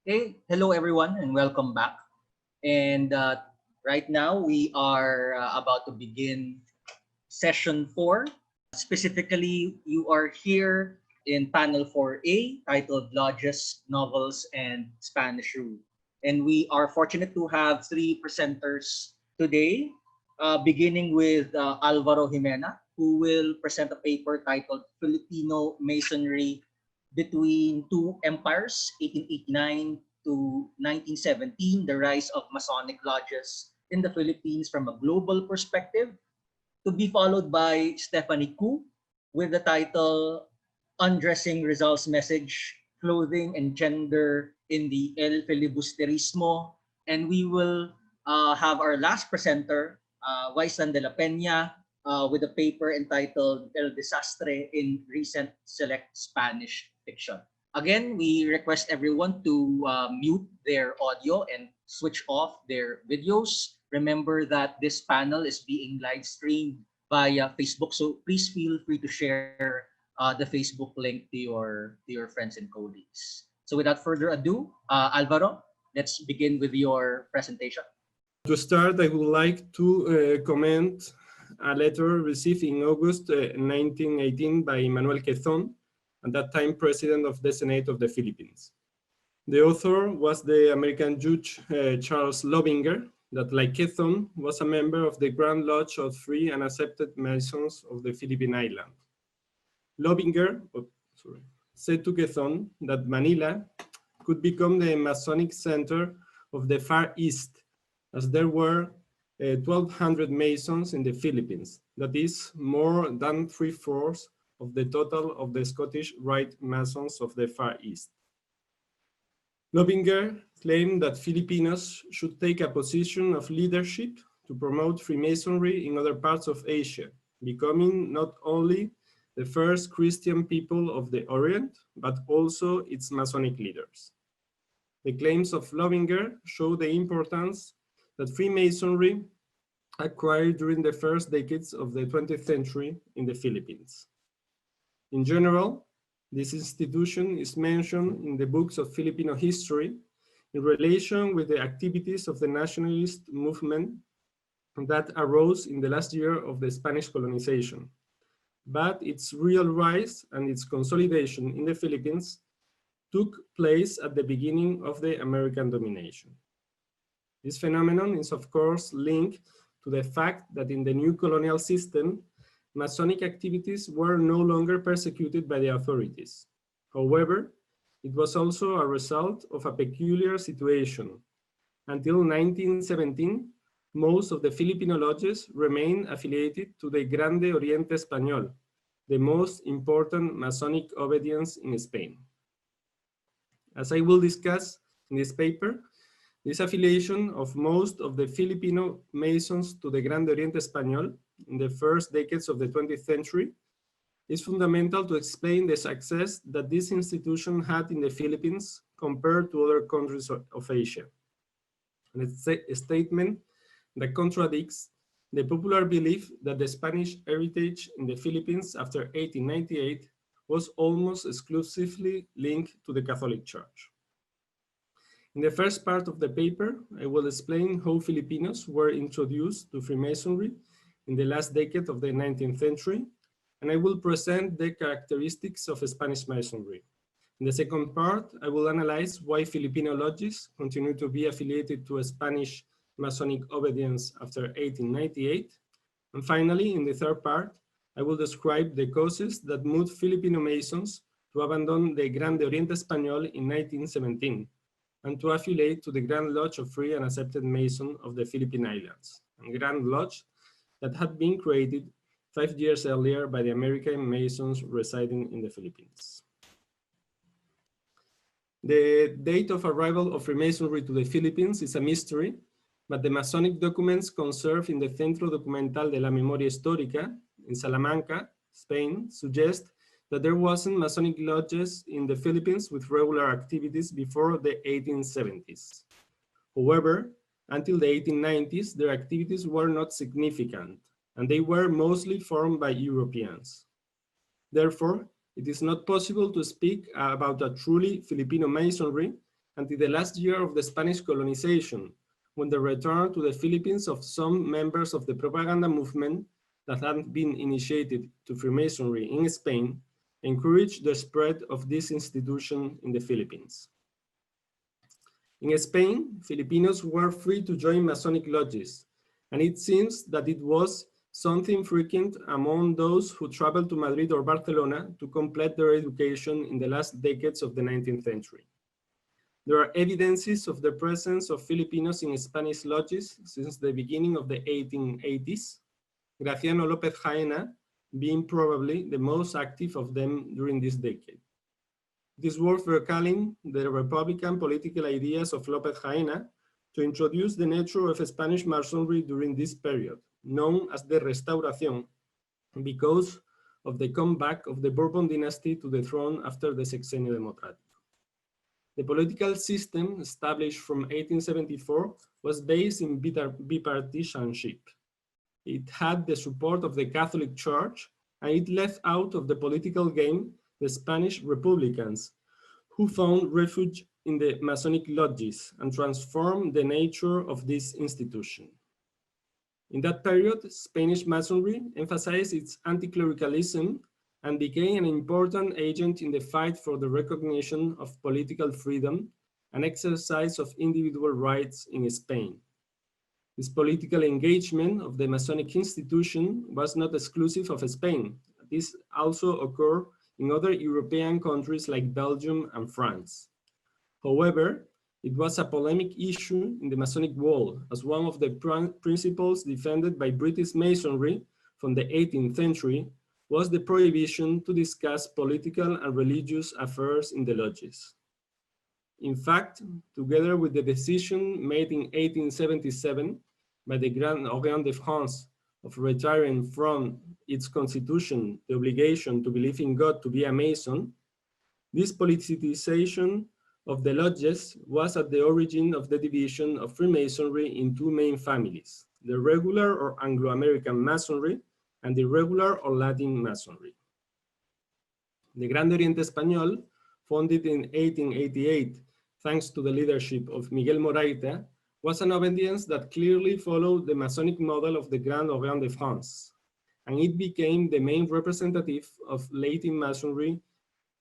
Hey, hello everyone, and welcome back. And right now we are about to begin session 4. Specifically, you are here in panel 4A titled Lodges, Novels, and Spanish Rule. And we are fortunate to have three presenters today, beginning with Álvaro Jimena, who will present a paper titled Filipino Masonry Between Two Empires, 1889 to 1917, the rise of Masonic lodges in the Philippines from a global perspective, to be followed by Stephanie Koo with the title Undressing Rizal's Message, Clothing and Gender in the El Filibusterismo. And we will have our last presenter, Wystan de la Peña, with a paper entitled El Desastre in Recent Select Spanish Fiction. Again, we request everyone to mute their audio and switch off their videos. Remember that this panel is being live streamed via Facebook, so please feel free to share the Facebook link to your friends and colleagues. So without further ado, Alvaro, let's begin with your presentation. To start, I would like to comment a letter received in August 1918 by Manuel Quezon, at that time president of the Senate of the Philippines. The author was the American judge Charles Lobinger, that like Quezon was a member of the Grand Lodge of Free and Accepted Masons of the Philippine Island. Lobinger said to Quezon that Manila could become the Masonic center of the Far East, as there were 1,200 Masons in the Philippines, that is more than 3/4 of the total of the Scottish Rite Masons of the Far East. Lobinger claimed that Filipinos should take a position of leadership to promote Freemasonry in other parts of Asia, becoming not only the first Christian people of the Orient, but also its Masonic leaders. The claims of Lobinger show the importance that Freemasonry acquired during the first decades of the 20th century in the Philippines. In general, this institution is mentioned in the books of Filipino history in relation with the activities of the nationalist movement that arose in the last year of the Spanish colonization. But its real rise and its consolidation in the Philippines took place at the beginning of the American domination. This phenomenon is of course linked to the fact that in the new colonial system, Masonic activities were no longer persecuted by the authorities. However, it was also a result of a peculiar situation. Until 1917, most of the Filipino lodges remained affiliated to the Grande Oriente Español, the most important Masonic obedience in Spain. As I will discuss in this paper, this affiliation of most of the Filipino Masons to the Grande Oriente Español in the first decades of the 20th century is fundamental to explain the success that this institution had in the Philippines compared to other countries of Asia. And it's a statement that contradicts the popular belief that the Spanish heritage in the Philippines after 1898 was almost exclusively linked to the Catholic Church. In the first part of the paper, I will explain how Filipinos were introduced to Freemasonry in the last decade of the 19th century, and I will present the characteristics of Spanish Masonry. In the second part, I will analyze why Filipino lodges continue to be affiliated to a Spanish Masonic obedience after 1898. And finally, in the third part, I will describe the causes that moved Filipino Masons to abandon the Grande Oriente Español in 1917 and to affiliate to the Grand Lodge of Free and Accepted Mason of the Philippine Islands, a Grand Lodge that had been created 5 years earlier by the American Masons residing in the Philippines. The date of arrival of Freemasonry to the Philippines is a mystery, but the Masonic documents conserved in the Centro Documental de la Memoria Histórica in Salamanca, Spain, suggest that there wasn't Masonic lodges in the Philippines with regular activities before the 1870s. However, until the 1890s, their activities were not significant, and they were mostly formed by Europeans. Therefore, it is not possible to speak about a truly Filipino Masonry until the last year of the Spanish colonization, when the return to the Philippines of some members of the propaganda movement that had been initiated to Freemasonry in Spain encouraged the spread of this institution in the Philippines. In Spain, Filipinos were free to join Masonic lodges, and it seems that it was something frequent among those who traveled to Madrid or Barcelona to complete their education in the last decades of the 19th century. There are evidences of the presence of Filipinos in Spanish lodges since the beginning of the 1880s, Graciano López Jaena being probably the most active of them during this decade. It is worth recalling the Republican political ideas of López Jaena to introduce the nature of Spanish Masonry during this period, known as the Restauración, because of the comeback of the Bourbon dynasty to the throne after the Sexenio Democrático. The political system established from 1874 was based in bipartisanship. It had the support of the Catholic Church, and it left out of the political game the Spanish Republicans, who found refuge in the Masonic lodges and transformed the nature of this institution. In that period, Spanish Masonry emphasized its anti-clericalism and became an important agent in the fight for the recognition of political freedom and exercise of individual rights in Spain. This political engagement of the Masonic institution was not exclusive of Spain. This also occurred in other European countries like Belgium and France. However, it was a polemic issue in the Masonic world, as one of the principles defended by British Masonry from the 18th century was the prohibition to discuss political and religious affairs in the lodges. In fact, together with the decision made in 1877 by the Grand Orient de France of retiring from its constitution the obligation to believe in God to be a Mason, this politicization of the lodges was at the origin of the division of Freemasonry in two main families, the regular or Anglo-American Masonry and the regular or Latin Masonry. The Gran Oriente Español, founded in 1888 thanks to the leadership of Miguel Moraita, was an obedience that clearly followed the Masonic model of the Grand Orient de France, and it became the main representative of Latin Masonry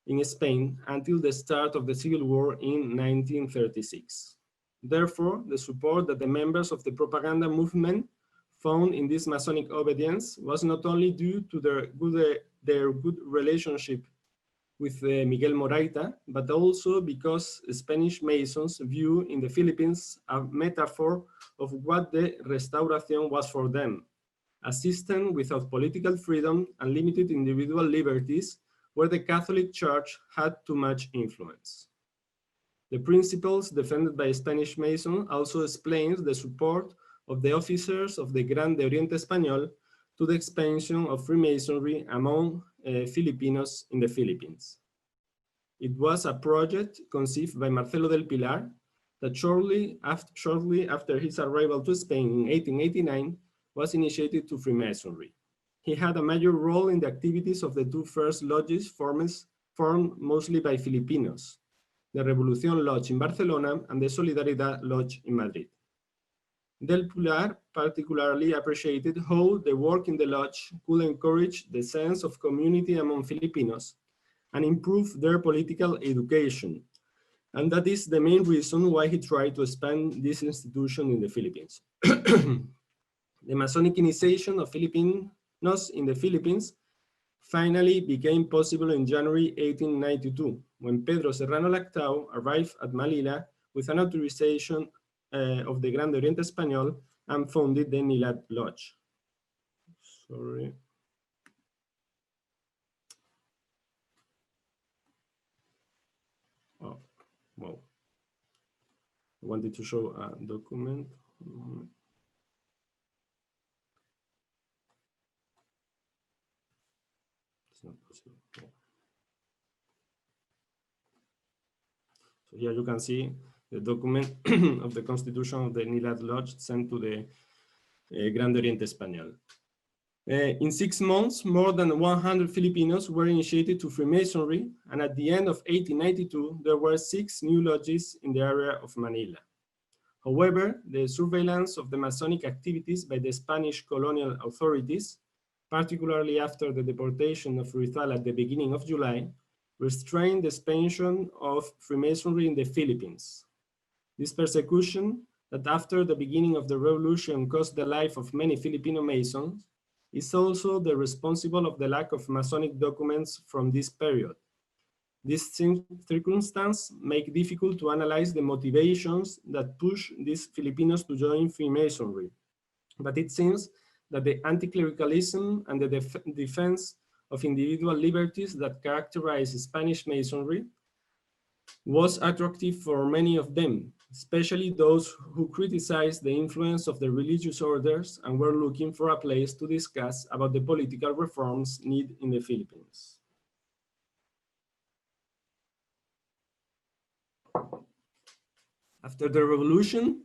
in Spain until the start of the Civil War in 1936. Therefore, the support that the members of the propaganda movement found in this Masonic obedience was not only due to their good relationship with Miguel Moraita, but also because Spanish Masons view in the Philippines a metaphor of what the Restauración was for them, a system without political freedom and limited individual liberties, where the Catholic Church had too much influence. The principles defended by Spanish Masons also explains the support of the officers of the Gran Oriente Español to the expansion of Freemasonry among Filipinos in the Philippines. It was a project conceived by Marcelo del Pilar that shortly after his arrival to Spain in 1889 was initiated to Freemasonry. He had a major role in the activities of the two first lodges formed mostly by Filipinos, the Revolución Lodge in Barcelona and the Solidaridad Lodge in Madrid. Del Pilar particularly appreciated how the work in the lodge could encourage the sense of community among Filipinos and improve their political education. And that is the main reason why he tried to expand this institution in the Philippines. The Masonic initiation of Filipinos in the Philippines finally became possible in January 1892, when Pedro Serrano Lactau arrived at Manila with an authorization of the Gran Oriente Español and founded the Nilat Lodge. Sorry. Oh, wow. I wanted to show a document. It's not possible. So here you can see the document of the Constitution of the Nilat Lodge sent to the Gran Oriente Español. In 6 months, more than 100 Filipinos were initiated to Freemasonry, and at the end of 1892, there were 6 new lodges in the area of Manila. However, the surveillance of the Masonic activities by the Spanish colonial authorities, particularly after the deportation of Rizal at the beginning of July, restrained the expansion of Freemasonry in the Philippines. This persecution, that after the beginning of the revolution cost the life of many Filipino Masons, is also the responsible of the lack of Masonic documents from this period. This circumstance make difficult to analyze the motivations that push these Filipinos to join Freemasonry, but it seems that the anti-clericalism and the defense of individual liberties that characterize Spanish Masonry was attractive for many of them, especially those who criticized the influence of the religious orders and were looking for a place to discuss about the political reforms needed in the Philippines. After the revolution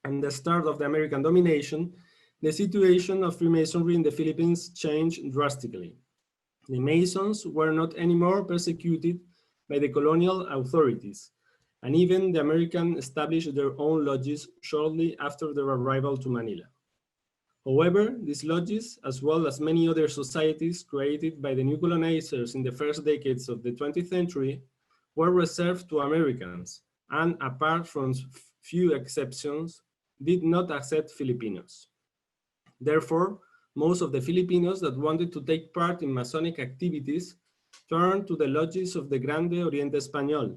and the start of the American domination, the situation of Freemasonry in the Philippines changed drastically. The Masons were not anymore persecuted by the colonial authorities, and even the Americans established their own lodges shortly after their arrival to Manila. However, these lodges, as well as many other societies created by the new colonizers in the first decades of the 20th century, were reserved to Americans, and apart from few exceptions, did not accept Filipinos. Therefore, most of the Filipinos that wanted to take part in Masonic activities turned to the lodges of the Grande Oriente Español,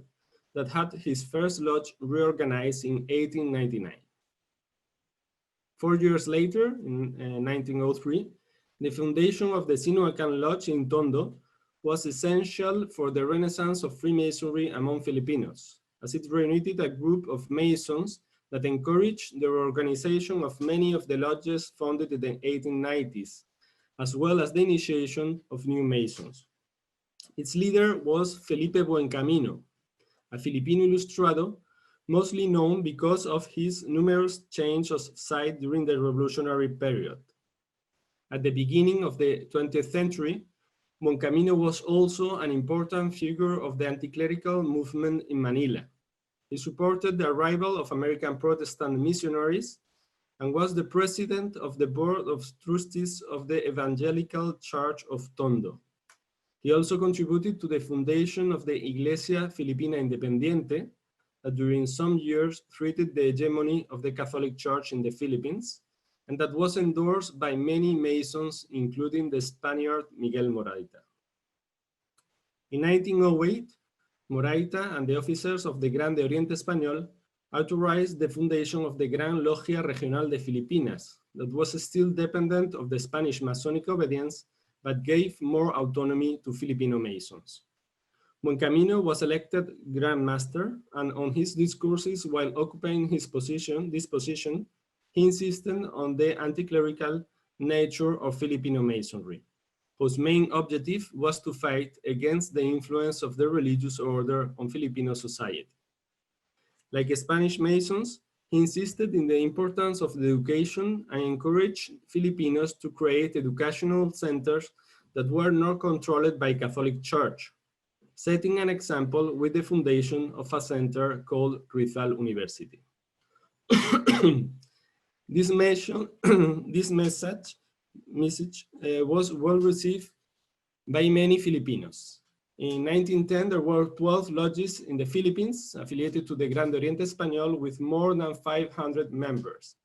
that had his first lodge reorganized in 1899. 4 years later, in 1903, the foundation of the Sinuacan Lodge in Tondo was essential for the renaissance of Freemasonry among Filipinos, as it reunited a group of Masons that encouraged the organization of many of the lodges founded in the 1890s, as well as the initiation of new Masons. Its leader was Felipe Buencamino, a Filipino ilustrado, mostly known because of his numerous changes of site during the revolutionary period. At the beginning of the 20th century, Buencamino was also an important figure of the anti-clerical movement in Manila. He supported the arrival of American Protestant missionaries and was the president of the Board of Trustees of the Evangelical Church of Tondo. He also contributed to the foundation of the Iglesia Filipina Independiente, that during some years threatened the hegemony of the Catholic Church in the Philippines, and that was endorsed by many Masons, including the Spaniard Miguel Moraita. In 1908, Moraita and the officers of the Grande Oriente Español authorized the foundation of the Gran Logia Regional de Filipinas, that was still dependent of the Spanish Masonic obedience, but gave more autonomy to Filipino Masons. Buencamino was elected Grand Master, and on his discourses while occupying this position, he insisted on the anti-clerical nature of Filipino Masonry, whose main objective was to fight against the influence of the religious order on Filipino society. Like Spanish Masons, he insisted in the importance of the education and encouraged Filipinos to create educational centers that were not controlled by Catholic Church, setting an example with the foundation of a center called Rizal University. This message was well received by many Filipinos. In 1910, there were 12 lodges in the Philippines affiliated to the Grande Oriente Español with more than 500 members.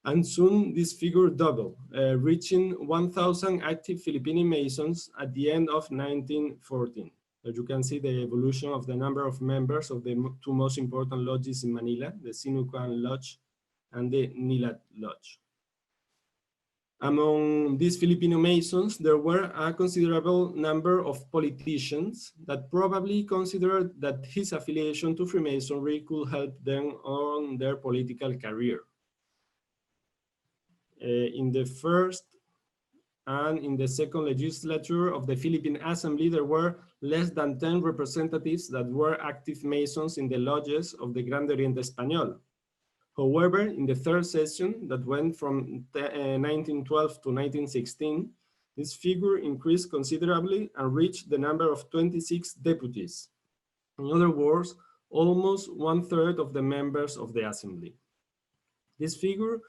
And soon this figure doubled, reaching 1,000 active Filipino Masons at the end of 1914. As you can see, the evolution of the number of members of the two most important lodges in Manila, the Sinuacan Lodge and the Nilat Lodge. Among these Filipino Masons, there were a considerable number of politicians that probably considered that his affiliation to Freemasonry could help them on their political career. In the first and in the second legislature of the Philippine Assembly, there were less than 10 representatives that were active Masons in the lodges of the Grande Oriente Español. However, in the third session that went from 1912 to 1916, this figure increased considerably and reached the number of 26 deputies. In other words, almost 1/3 of the members of the assembly. This figure,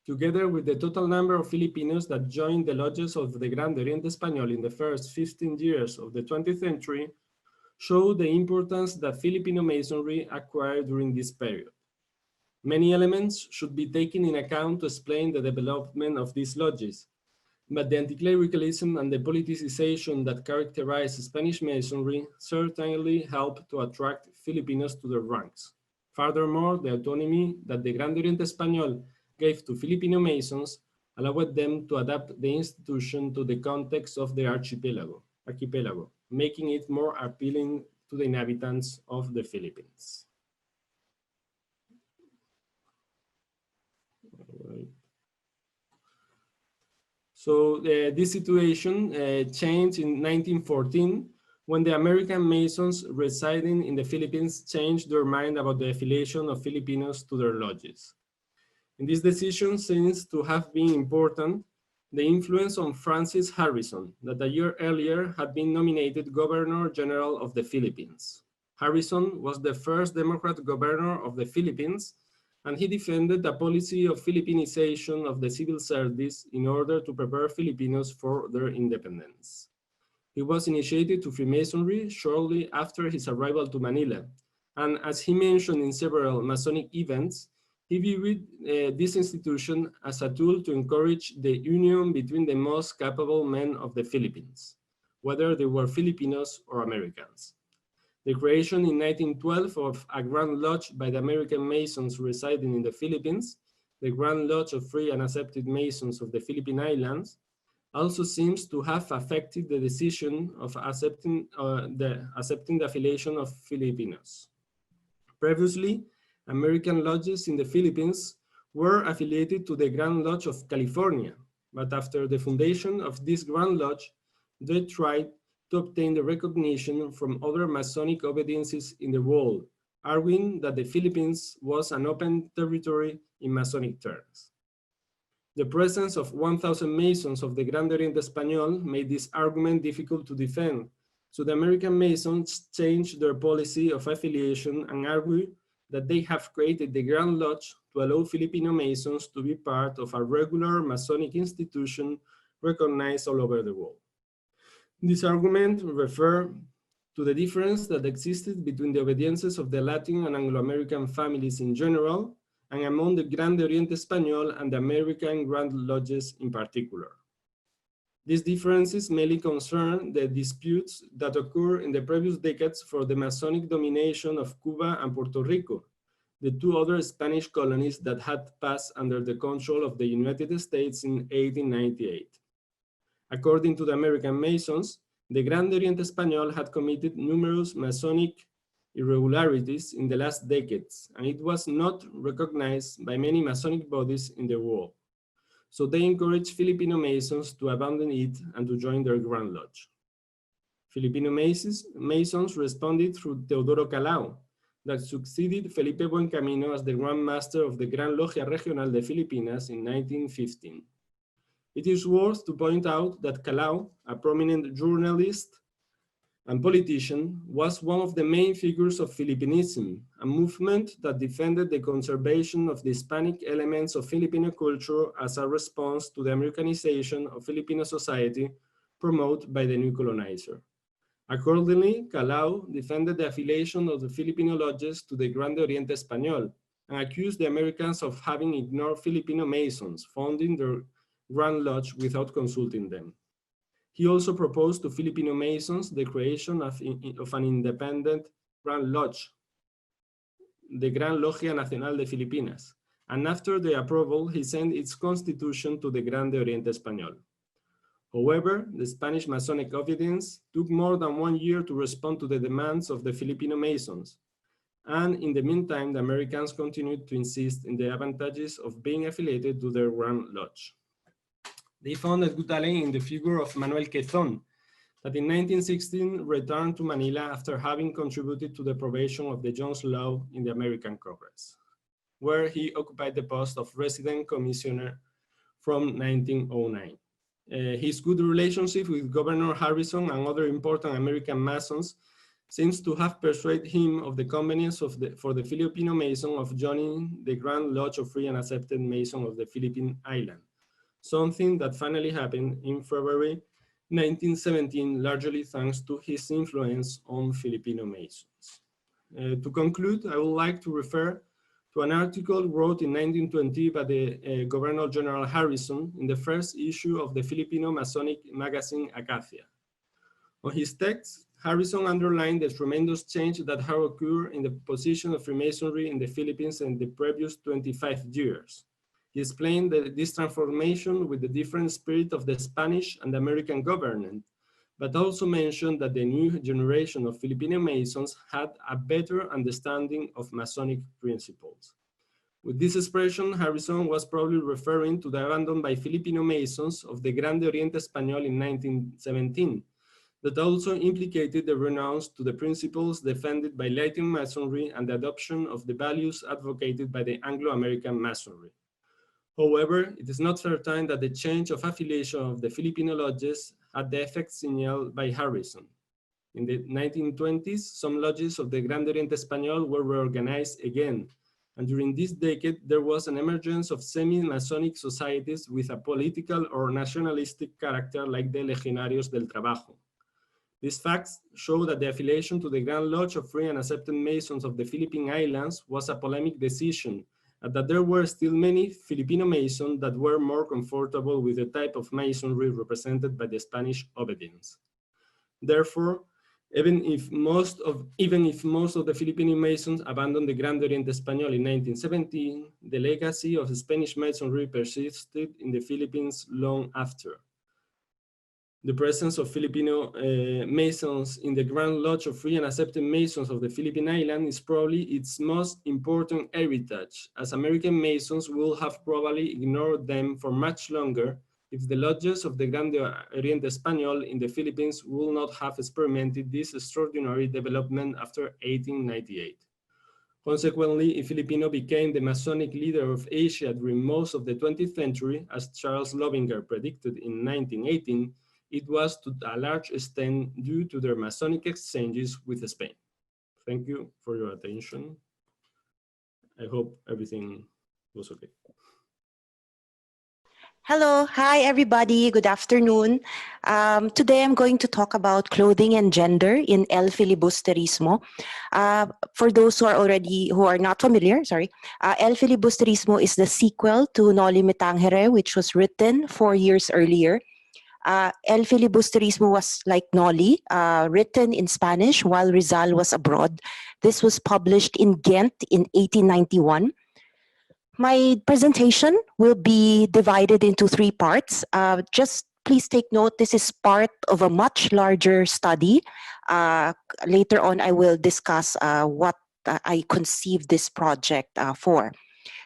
together with the total number of Filipinos that joined the lodges of the Gran Oriente Español in the first 15 years of the 20th century, show the importance that Filipino Masonry acquired during this period. Many elements should be taken in account to explain the development of these lodges, but the anti-clericalism and the politicization that characterize Spanish Masonry certainly helped to attract Filipinos to their ranks. Furthermore, the autonomy that the Gran Oriente Español gave to Filipino Masons allowed them to adapt the institution to the context of the archipelago, making it more appealing to the inhabitants of the Philippines. So this situation changed in 1914 when the American Masons residing in the Philippines changed their mind about the affiliation of Filipinos to their lodges. And this decision seems to have been important, the influence on Francis Harrison, that a year earlier had been nominated Governor General of the Philippines. Harrison was the first Democrat governor of the Philippines, and he defended a policy of Filipinization of the civil service in order to prepare Filipinos for their independence. He was initiated to Freemasonry shortly after his arrival to Manila, and as he mentioned in several Masonic events, he viewed this institution as a tool to encourage the union between the most capable men of the Philippines, whether they were Filipinos or Americans. The creation in 1912 of a Grand Lodge by the American Masons residing in the Philippines, the Grand Lodge of Free and Accepted Masons of the Philippine Islands, also seems to have affected the decision of accepting the affiliation of Filipinos. Previously, American lodges in the Philippines were affiliated to the Grand Lodge of California, but after the foundation of this Grand Lodge, they tried to obtain the recognition from other Masonic obediences in the world, arguing that the Philippines was an open territory in Masonic terms. The presence of 1,000 Masons of the Gran Oriente Español made this argument difficult to defend, so the American Masons changed their policy of affiliation and argued that they have created the Grand Lodge to allow Filipino Masons to be part of a regular Masonic institution recognized all over the world. This argument refers to the difference that existed between the obediences of the Latin and Anglo-American families in general, and among the Gran Oriente Español and the American Grand Lodges in particular. These differences mainly concern the disputes that occurred in the previous decades for the Masonic domination of Cuba and Puerto Rico, the two other Spanish colonies that had passed under the control of the United States in 1898. According to the American Masons, the Gran Oriente Español had committed numerous Masonic irregularities in the last decades, and it was not recognized by many Masonic bodies in the world. So they encouraged Filipino Masons to abandon it and to join their Grand Lodge. Filipino Masons responded through Teodoro Calao, that succeeded Felipe Buencamino as the Grand Master of the Gran Logia Regional de Filipinas in 1915. It is worth to point out that Calao, a prominent journalist and politician, was one of the main figures of Filipinism, a movement that defended the conservation of the Hispanic elements of Filipino culture as a response to the Americanization of Filipino society promoted by the new colonizer. Accordingly, Calao defended the affiliation of the Filipino lodges to the Gran Oriente Español and accused the Americans of having ignored Filipino Masons, founding their Grand Lodge without consulting them. He also proposed to Filipino Masons the creation of an independent Grand Lodge, the Gran Logia Nacional de Filipinas, and after the approval, he sent its constitution to the Gran Oriente Español. However, the Spanish Masonic obedience took more than 1 year to respond to the demands of the Filipino Masons, and in the meantime, the Americans continued to insist in the advantages of being affiliated to their Grand Lodge. They found a good ally in the figure of Manuel Quezon, that in 1916 returned to Manila after having contributed to the approbation of the Jones Law in the American Congress. where he occupied the post of resident commissioner from 1909. His good relationship with Governor Harrison and other important American Masons seems to have persuaded him of the convenience for the Filipino Mason of joining the Grand Lodge of Free and Accepted Mason of the Philippine Island, something that finally happened in February 1917, largely thanks to his influence on Filipino Masons. To conclude, I would like to refer to an article wrote in 1920 by the Governor General Harrison in the first issue of the Filipino Masonic magazine Acacia. On his text, Harrison underlined the tremendous change that had occurred in the position of Freemasonry in the Philippines in the previous 25 years. He explained this transformation with the different spirit of the Spanish and American government, but also mentioned that the new generation of Filipino Masons had a better understanding of Masonic principles. With this expression, Harrison was probably referring to the abandon by Filipino Masons of the Grande Oriente Español in 1917, that also implicated the renounce to the principles defended by Latin Masonry and the adoption of the values advocated by the Anglo-American Masonry. However, it is not certain that the change of affiliation of the Filipino lodges had the effect signaled by Harrison. In the 1920s, some lodges of the Grande Oriente Español were reorganized again, and during this decade, there was an emergence of semi-Masonic societies with a political or nationalistic character like the Legionarios del Trabajo. These facts show that the affiliation to the Grand Lodge of Free and Accepted Masons of the Philippine Islands was a polemic decision, and that there were still many Filipino Masons that were more comfortable with the type of Masonry represented by the Spanish obedience. Therefore, even if most of the Filipino Masons abandoned the Grande Oriente Español in 1917, the legacy of Spanish Masonry persisted in the Philippines long after. The presence of Filipino Masons in the Grand Lodge of Free and Accepted Masons of the Philippine Island is probably its most important heritage, as American Masons will have probably ignored them for much longer if the lodges of the Grande Oriente Español in the Philippines will not have experimented this extraordinary development after 1898. Consequently, if Filipino became the Masonic leader of Asia during most of the 20th century, as Charles Lovinger predicted in 1918, it was to a large extent due to their Masonic exchanges with Spain. Thank you for your attention. I hope everything was okay. Hello, hi everybody, good afternoon. Today I'm going to talk about clothing and gender in El Filibusterismo. For those who are not familiar, El Filibusterismo is the sequel to Noli Me Tangere, which was written 4 years earlier. El Filibusterismo was like Noli, written in Spanish while Rizal was abroad. This was published in Ghent in 1891. My presentation will be divided into 3 parts. Just please take note, this is part of a much larger study. Later on, I will discuss what I conceived this project for.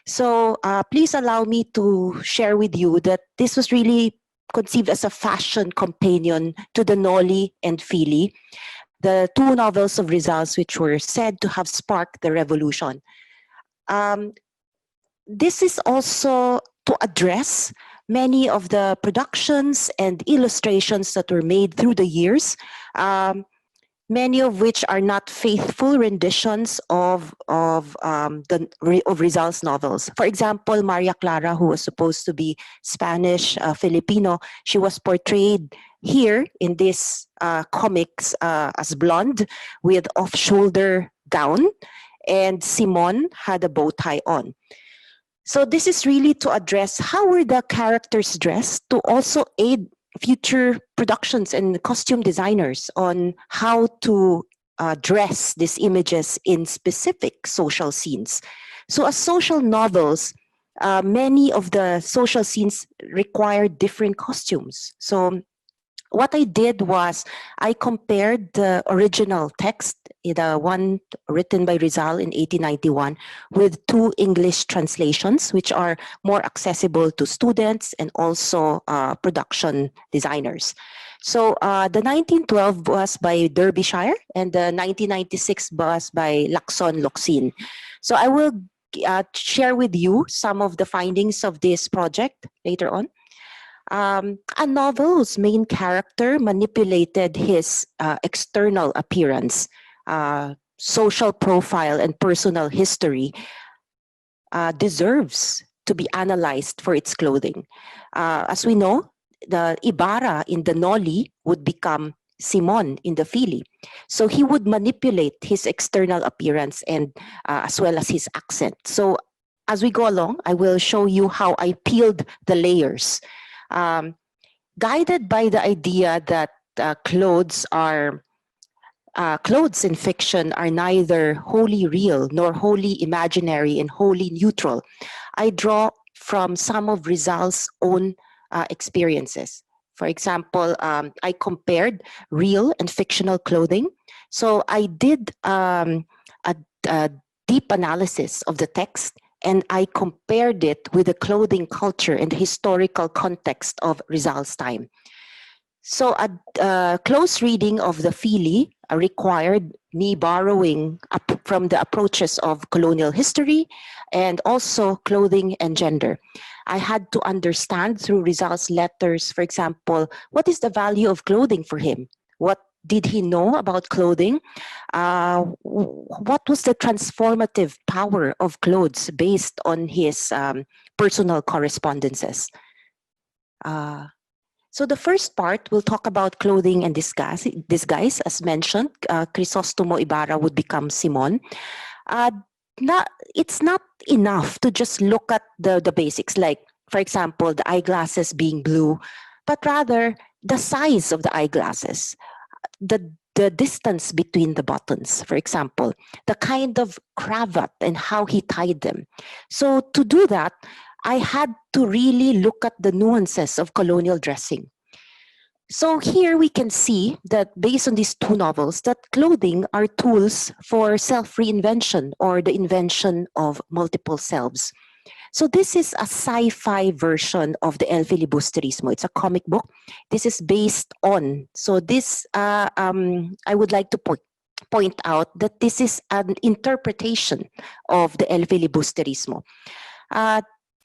So please allow me to share with you that this was really conceived as a fashion companion to the Noli and Fili, the 2 novels of Rizal's which were said to have sparked the revolution. This is also to address many of the productions and illustrations that were made through the years, many of which are not faithful renditions of Rizal's novels. For example, Maria Clara, who was supposed to be Spanish Filipino, she was portrayed here in this comics as blonde with off-shoulder gown, and Simon had a bow tie on. So this is really to address how were the characters dressed, to also aid future productions and costume designers on how to dress these images in specific social scenes. So as social novels, many of the social scenes require different costumes. So what I did was I compared the original text, the one written by Rizal in 1891, with 2 English translations, which are more accessible to students and also production designers. So the 1912 was by Derbyshire, and the 1996 was by Lacson Loxin. So I will share with you some of the findings of this project later on. A novel whose main character manipulated his external appearance, social profile, and personal history deserves to be analyzed for its clothing. As we know, the Ibarra in the Noli would become Simon in the Fili. So he would manipulate his external appearance and as well as his accent. So as we go along, I will show you how I peeled the layers. Guided by the idea that clothes in fiction are neither wholly real nor wholly imaginary and wholly neutral, I draw from some of Rizal's own experiences. For example, I compared real and fictional clothing. So I did a deep analysis of the text, and I compared it with the clothing culture and the historical context of Rizal's time. So a close reading of the Fili required me borrowing from the approaches of colonial history and also clothing and gender. I had to understand through Rizal's letters, for example, what is the value of clothing for him? What did he know about clothing? What was the transformative power of clothes based on his personal correspondences? So the first part, we'll talk about clothing and disguise. As mentioned, Crisostomo Ibarra would become Simon. It's not enough to just look at the basics, like, for example, the eyeglasses being blue, but rather the size of the eyeglasses, the distance between the buttons, for example, the kind of cravat and how he tied them. So to do that, I had to really look at the nuances of colonial dressing. So here we can see that based on these two novels, that clothing are tools for self-reinvention or the invention of multiple selves. So this is a sci-fi version of the El Filibusterismo. It's a comic book. This is based on, so this, I would like to point out that this is an interpretation of the El Filibusterismo.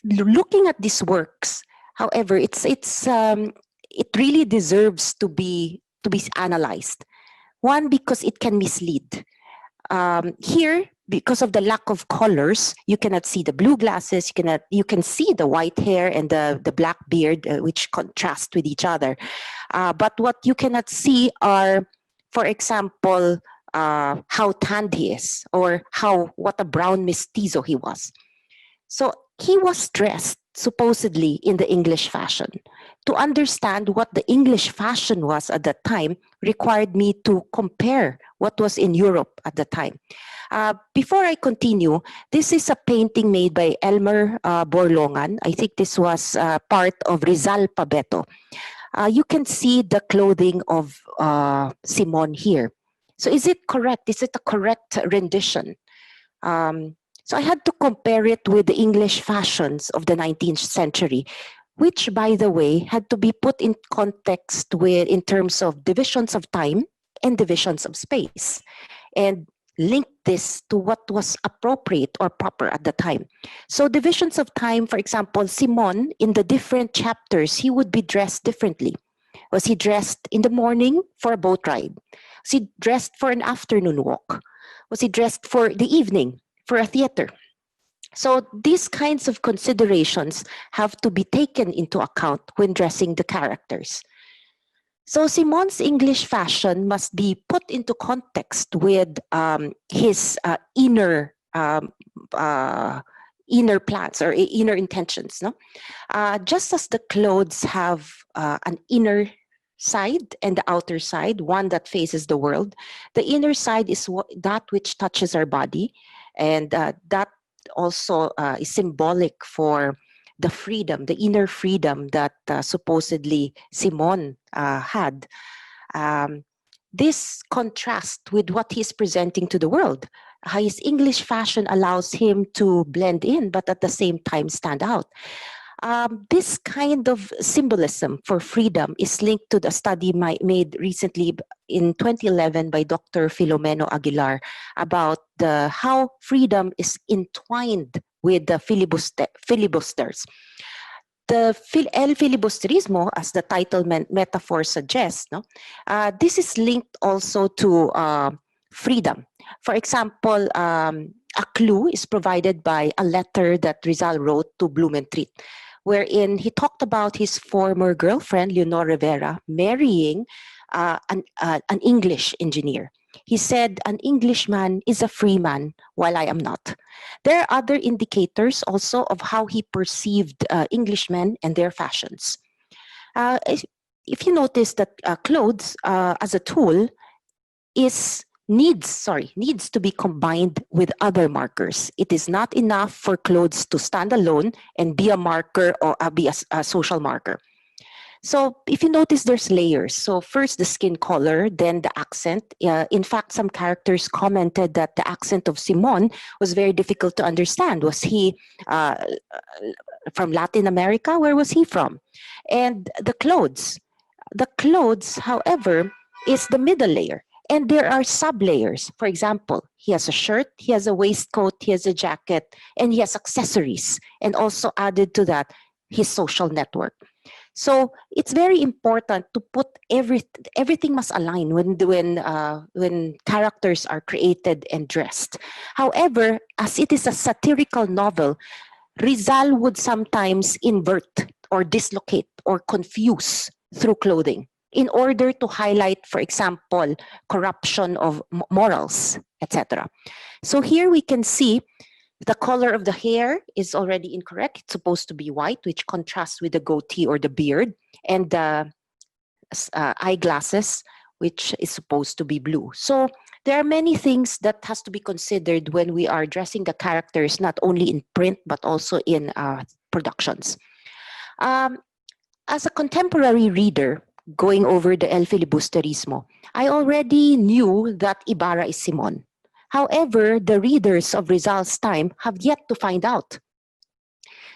Looking at these works, however, it really deserves to be analyzed. One, because it can mislead. Here, because of the lack of colors, you cannot see the blue glasses. You can see the white hair and the black beard, which contrast with each other. But what you cannot see are, for example, how tanned he is, or what a brown mestizo he was. So he was dressed supposedly in the English fashion. To understand what the English fashion was at that time required me to compare what was in Europe at the time. Before I continue, this is a painting made by Elmer Borlongan. I think this was part of Rizal Pabeto. You can see the clothing of Simon here. So is it correct? Is it a correct rendition? So I had to compare it with the English fashions of the 19th century, which, by the way, had to be put in context in terms of divisions of time and divisions of space, and link this to what was appropriate or proper at the time. So divisions of time, for example, Simon, in the different chapters, he would be dressed differently. Was he dressed in the morning for a boat ride? Was he dressed for an afternoon walk? Was he dressed for the evening, for a theater? So these kinds of considerations have to be taken into account when dressing the characters. So Simon's English fashion must be put into context with his inner plans or inner intentions. No, just as the clothes have an inner side and the outer side, one that faces the world. The inner side is that which touches our body, and that also is symbolic for the freedom, the inner freedom that supposedly Simon had. This contrasts with what he's presenting to the world. His English fashion allows him to blend in, but at the same time stand out. This kind of symbolism for freedom is linked to the study made recently in 2011 by Dr. Filomeno Aguilar about how freedom is entwined with the filibusters. The El Filibusterismo, as the title metaphor suggests, no? This is linked also to freedom. For example, a clue is provided by a letter that Rizal wrote to Blumentritt, wherein he talked about his former girlfriend, Leonor Rivera, marrying an English engineer. He said, "An Englishman is a free man, while I am not." There are other indicators also of how he perceived Englishmen and their fashions. If you notice that clothes as a tool needs to be combined with other markers. It is not enough for clothes to stand alone and be a marker or be a social marker. So if you notice, there's layers. So first the skin color, then the accent. In fact, some characters commented that the accent of Simon was very difficult to understand. Was he from Latin America? Where was he from? And the clothes. The clothes, however, is the middle layer. And there are sub-layers. For example, he has a shirt, he has a waistcoat, he has a jacket, and he has accessories. And also added to that, his social network. So it's very important to put everything must align when characters are created and dressed. However, as it is a satirical novel, Rizal would sometimes invert or dislocate or confuse through clothing in order to highlight, for example, corruption of morals, etc. So here we can see the color of the hair is already incorrect. It's supposed to be white, which contrasts with the goatee or the beard, and the eyeglasses, which is supposed to be blue. So there are many things that has to be considered when we are dressing the characters, not only in print, but also in productions. As a contemporary reader, going over the El Filibusterismo, I already knew that Ibarra is Simon. However, the readers of Rizal's time have yet to find out.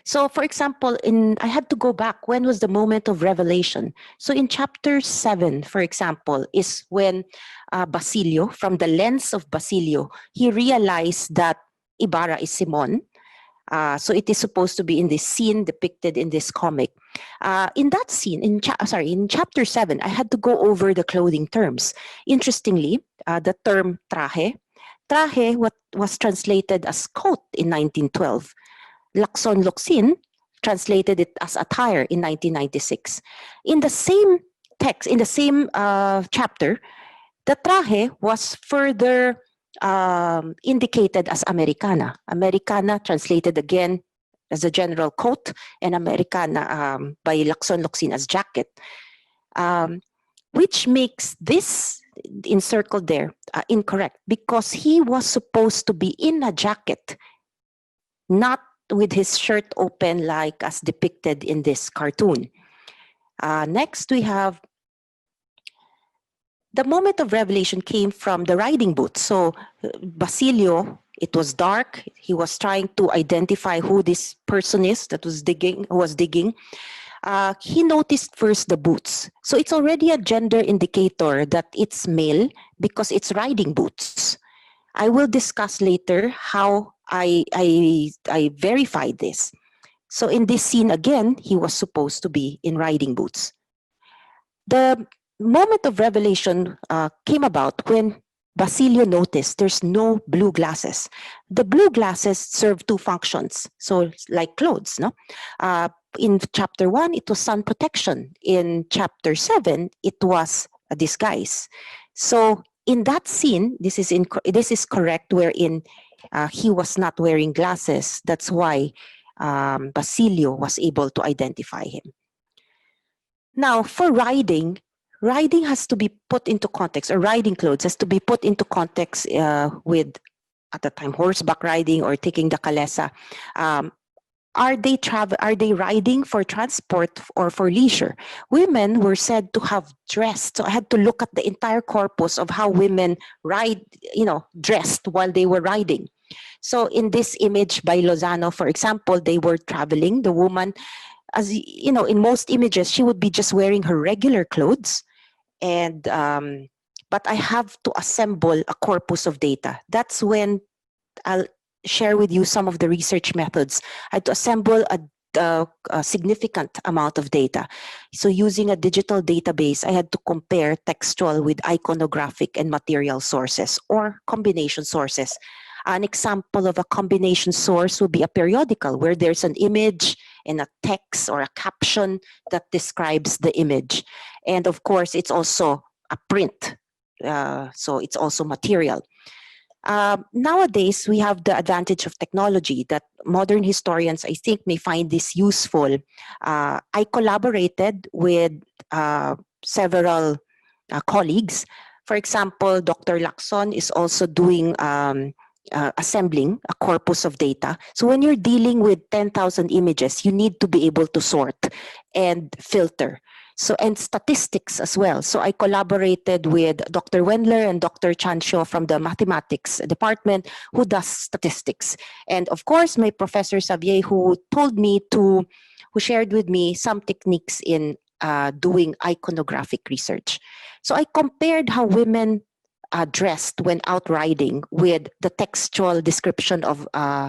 So, for example, I had to go back. When was the moment of revelation? So, in chapter 7, for example, is when Basilio, from the lens of Basilio, he realized that Ibarra is Simon. So it is supposed to be in this scene depicted in this comic. In that scene, in chapter 7, I had to go over the clothing terms. Interestingly, the term traje was translated as coat in 1912. Lacson Luxin translated it as attire in 1996. In the same text, in the same chapter, the traje was further indicated as Americana. Americana translated again as a general coat, and Americana by Lacson Luxin as jacket, which makes this encircled there incorrect, because he was supposed to be in a jacket, not with his shirt open like as depicted in this cartoon. Next, we have the moment of revelation came from the riding boots. So Basilio, it was dark. He was trying to identify who this person is that was digging. He noticed first the boots. So it's already a gender indicator that it's male because it's riding boots. I will discuss later how I verified this. So in this scene again, he was supposed to be in riding boots. The moment of revelation came about when Basilio noticed there's no blue glasses. The blue glasses serve two functions. So like clothes, no? In chapter 1, it was sun protection. In chapter 7, it was a disguise. So in that scene, this is correct, wherein he was not wearing glasses. That's why Basilio was able to identify him. Now, for riding has to be put into context, or riding clothes has to be put into context with, at the time, horseback riding or taking the kalesa. Are they riding for transport or for leisure? Women were said to have dressed. So I had to look at the entire corpus of how women dressed while they were riding. So in this image by Lozano, for example, they were traveling. The woman as you know, in most images, she would be just wearing her regular clothes, and but I have to assemble a corpus of data. That's when I'll share with you some of the research methods. I had to assemble a significant amount of data. So using a digital database, I had to compare textual with iconographic and material sources or combination sources. An example of a combination source would be a periodical where there's an image and a text or a caption that describes the image. And of course, it's also a print. So it's also material. Nowadays, we have the advantage of technology that modern historians, I think, may find this useful. I collaborated with several colleagues. For example, Dr. Lacson is also doing assembling a corpus of data. So when you're dealing with 10,000 images, you need to be able to sort and filter. So, and statistics as well. So I collaborated with Dr. Wendler and Dr. Chancho from the mathematics department who does statistics. And of course, my professor Xavier who shared with me some techniques in doing iconographic research. So I compared how women dressed when out riding with the textual description of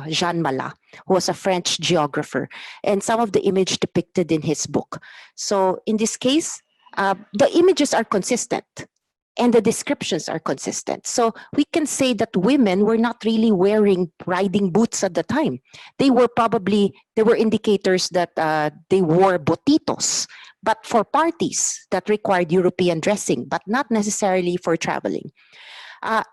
Jean Malat, who was a French geographer, and some of the image depicted in his book. So in this case, the images are consistent and the descriptions are consistent. So we can say that women were not really wearing riding boots at the time. There were indicators that they wore botitos, but for parties that required European dressing, but not necessarily for traveling.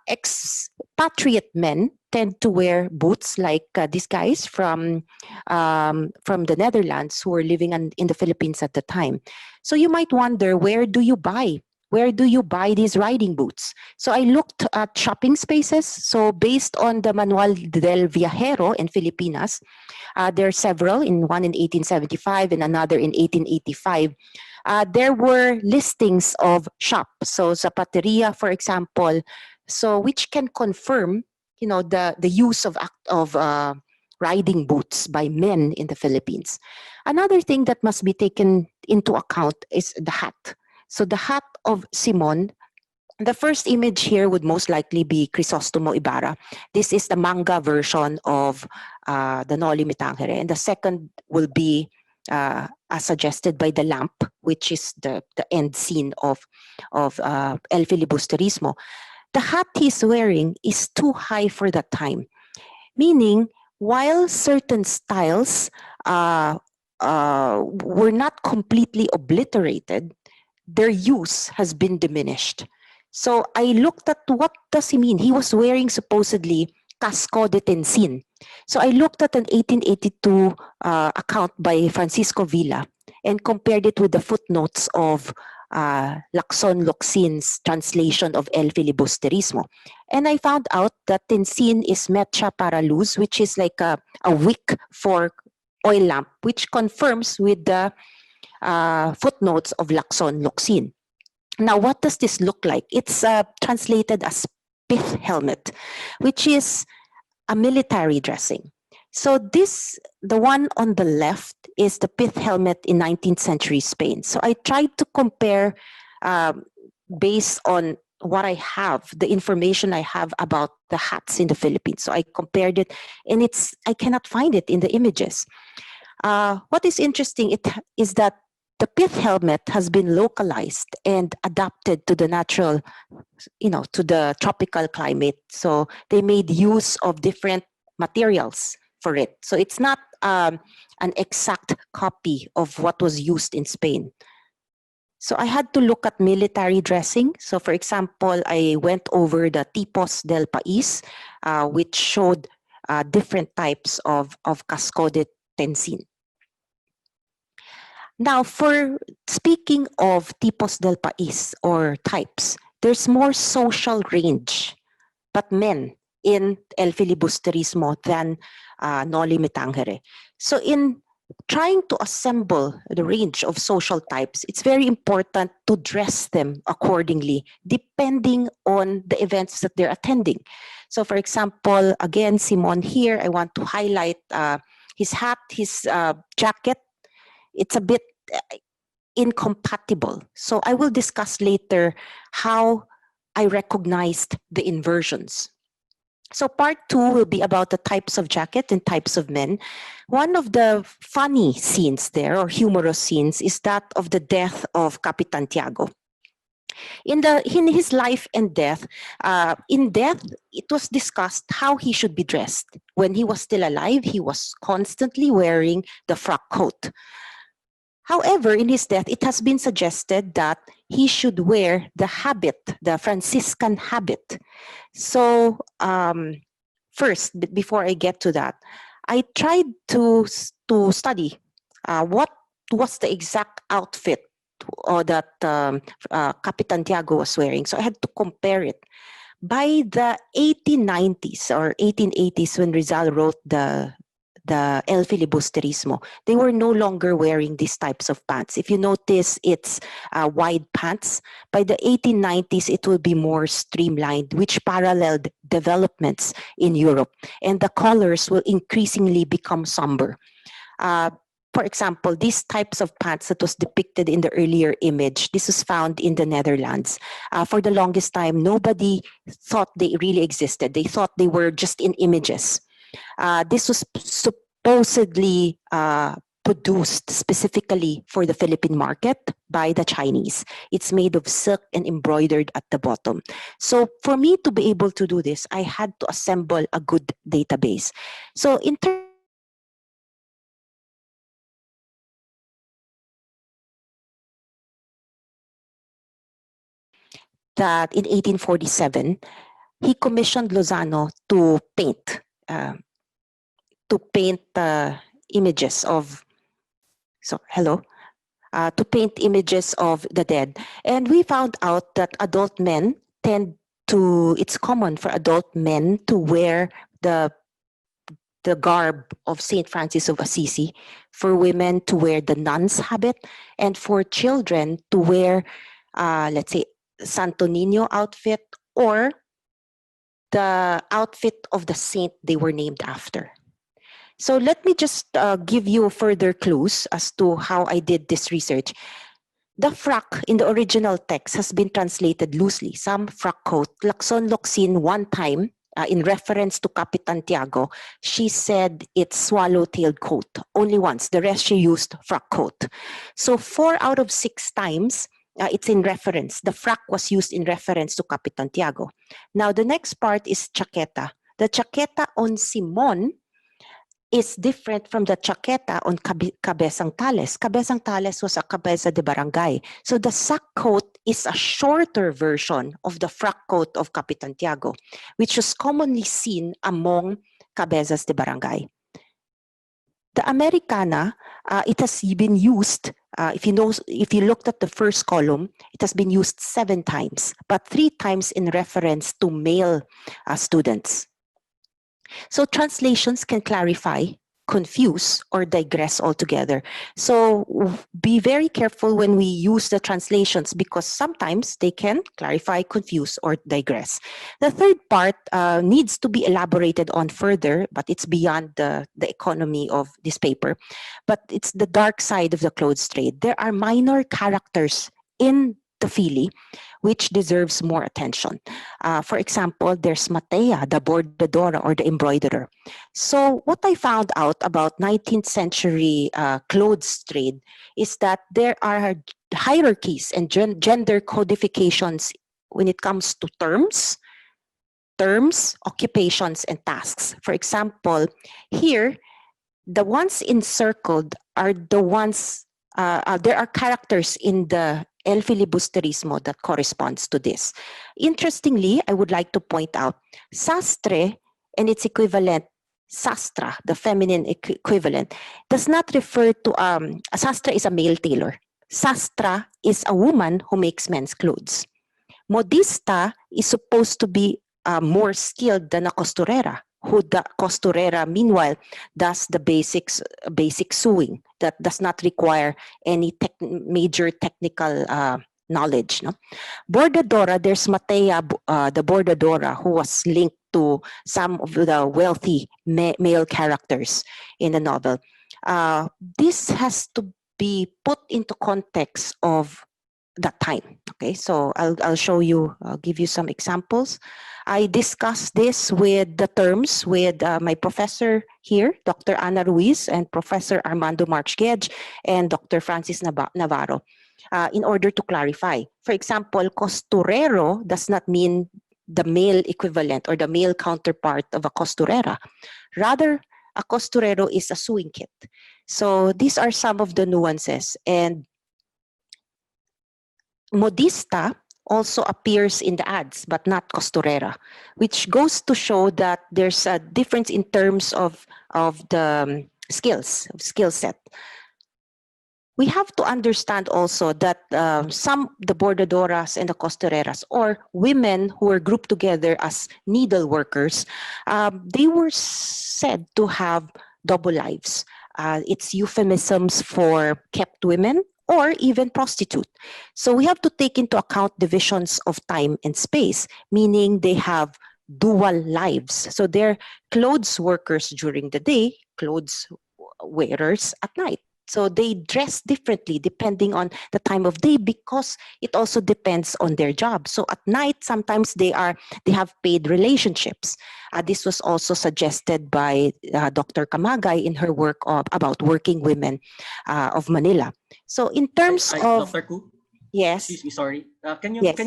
Expatriate men tend to wear boots like these guys from the Netherlands who were living in the Philippines at the time. So you might wonder, where do you buy these riding boots? So I looked at shopping spaces. So based on the Manual del Viajero in Filipinas, there are several, one in 1875 and another in 1885. There were listings of shops. So Zapateria, for example, so which can confirm, the use of riding boots by men in the Philippines. Another thing that must be taken into account is the hat. So the hat of Simon, the first image here would most likely be Crisostomo Ibarra. This is the manga version of the Noli Me Tangere. And the second will be as suggested by the lamp, which is the end scene of El Filibusterismo. The hat he's wearing is too high for that time, meaning while certain styles were not completely obliterated, their use has been diminished. So I looked at what does he mean. He was wearing supposedly casco de tensin. So I looked at an 1882 account by Francisco Villa and compared it with the footnotes of Lacson Locsin's translation of El Filibusterismo. And I found out that tensin is mecha para luz, which is like a wick for oil lamp, which confirms with the footnotes of Lacson Locsin. Now, what does this look like? It's translated as pith helmet, which is a military dressing. So the one on the left is the pith helmet in 19th century Spain. So I tried to compare based on what I have, the information I have about the hats in the Philippines. So I compared it, and I cannot find it in the images. What is interesting is that the pith helmet has been localized and adapted to the natural, to the tropical climate. So they made use of different materials for it. So it's not an exact copy of what was used in Spain. So I had to look at military dressing. So for example, I went over the tipos del país, which showed different types of casco de tensin. Now, for speaking of tipos del país or types, there's more social range, but men in El Filibusterismo than Noli Me Tangere. So in trying to assemble the range of social types, it's very important to dress them accordingly, depending on the events that they're attending. So for example, again, Simon here, I want to highlight his hat, his jacket. it's a bit incompatible. So I will discuss later how I recognized the inversions. So part 2 will be about the types of jacket and types of men. One of the funny scenes there, or humorous scenes, is that of the death of Capitantiago. In his life and death, in death, it was discussed how he should be dressed. When he was still alive, he was constantly wearing the frock coat. However, in his death, it has been suggested that he should wear the habit, the Franciscan habit. So first, before I get to that, I tried to study what was the exact outfit that Capitantiago was wearing. So I had to compare it. By the 1890s or 1880s, when Rizal wrote the El Filibusterismo, they were no longer wearing these types of pants. If you notice, it's wide pants. By the 1890s, it will be more streamlined, which paralleled developments in Europe. And the colors will increasingly become somber. For example, these types of pants that was depicted in the earlier image, this was found in the Netherlands. For the longest time, nobody thought they really existed. They thought they were just in images. This was supposedly produced specifically for the Philippine market by the Chinese. It's made of silk and embroidered at the bottom. So for me to be able to do this, I had to assemble a good database. So in terms that in 1847, he commissioned Lozano to paint images of, to paint images of the dead. And we found out that adult men it's common for adult men to wear the garb of Saint Francis of Assisi, for women to wear the nun's habit, and for children to wear, let's say, Santo Niño outfit or the outfit of the saint they were named after. So let me just give you further clues as to how I did this research. The frock in the original text has been translated loosely. Some frock coat. Lacson Locsin one time, in reference to Capitantiago, she said it's swallow-tailed coat. Only once. The rest she used frock coat. So 4 out of 6 times, it's in reference. The frock was used in reference to Capitantiago. Now, the next part is chaqueta. The chaqueta on Simon is different from the chaqueta on Cabezang Tales. Cabezang Tales was a cabeza de barangay. So the sack coat is a shorter version of the frock coat of Capitantiago, which was commonly seen among cabezas de barangay. The Americana, it has been used, if you looked at the first column, it has been used 7 times, but 3 times in reference to male students. So translations can clarify, confuse, or digress altogether. So be very careful when we use the translations, because sometimes they can clarify, confuse, or digress. The third part needs to be elaborated on further, but it's beyond the economy of this paper. But it's the dark side of the clothes trade. There are minor characters in the Fili which deserves more attention. For example, there's Matea, the bordadora or the embroiderer. So what I found out about 19th century clothes trade is that there are hierarchies and gender codifications when it comes to terms, occupations, and tasks. For example, here, the ones encircled are the ones, there are characters in the El Filibusterismo that corresponds to this. Interestingly, I would like to point out, sastre and its equivalent, sastra, the feminine equivalent, does not refer to, a sastra is a male tailor. Sastra is a woman who makes men's clothes. Modista is supposed to be more skilled than a costurera, who the costurera, meanwhile, does the basic sewing that does not require any major technical knowledge. No? Bordadora, there's Matea, the bordadora, who was linked to some of the wealthy male characters in the novel. This has to be put into context of that time. Okay, so I'll show you, I'll give you some examples. I discussed this with the terms with my professor here, Dr. Ana Ruiz, and Professor Armando Marchgedge, and Dr. Francis Navarro, in order to clarify. For example, costurero does not mean the male equivalent or the male counterpart of a costurera. Rather, a costurero is a sewing kit. So these are some of the nuances. And modista also appears in the ads, but not costurera, which goes to show that there's a difference in terms of the skill set. We have to understand also that the bordadoras and the costureras, or women who were grouped together as needle workers, they were said to have double lives. It's euphemisms for kept women or even prostitute. So we have to take into account divisions of time and space, meaning they have dual lives. So they're clothes workers during the day, clothes wearers at night. So they dress differently depending on the time of day, because it also depends on their job. So at night, sometimes they have paid relationships. This was also suggested by Dr. Kamagay in her work about working women of Manila. So in terms of Dr. Ku, yes, excuse me, sorry. Can you yes.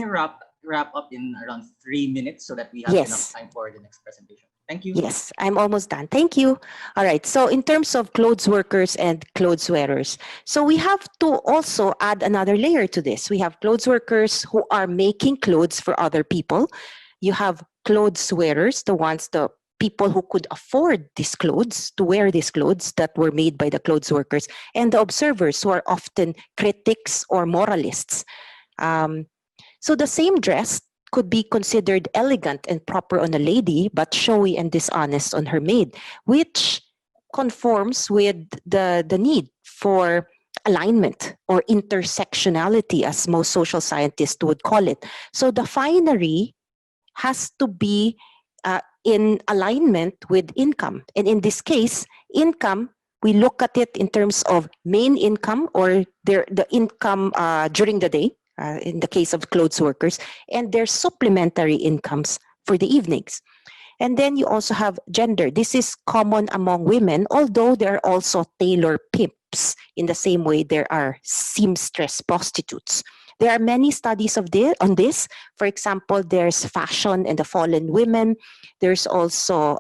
wrap up in around 3 minutes so that we have Yes. enough time for the next presentation? Thank you. Yes, I'm almost done. Thank you. All right. So in terms of clothes workers and clothes wearers, so we have to also add another layer to this. We have clothes workers who are making clothes for other people. You have clothes wearers, the people who could afford these clothes, to wear these clothes that were made by the clothes workers, and the observers, who are often critics or moralists. So the same dress could be considered elegant and proper on a lady, but showy and dishonest on her maid, which conforms with the need for alignment or intersectionality, as most social scientists would call it. So the finery has to be in alignment with income. And in this case, income, we look at it in terms of main income, or the income during the day, in the case of clothes workers, and their supplementary incomes for the evenings. And then you also have gender. This is common among women, although there are also tailor pimps. In the same way, there are seamstress prostitutes. There are many studies on this. For example, there's Fashion and the Fallen Women. There's also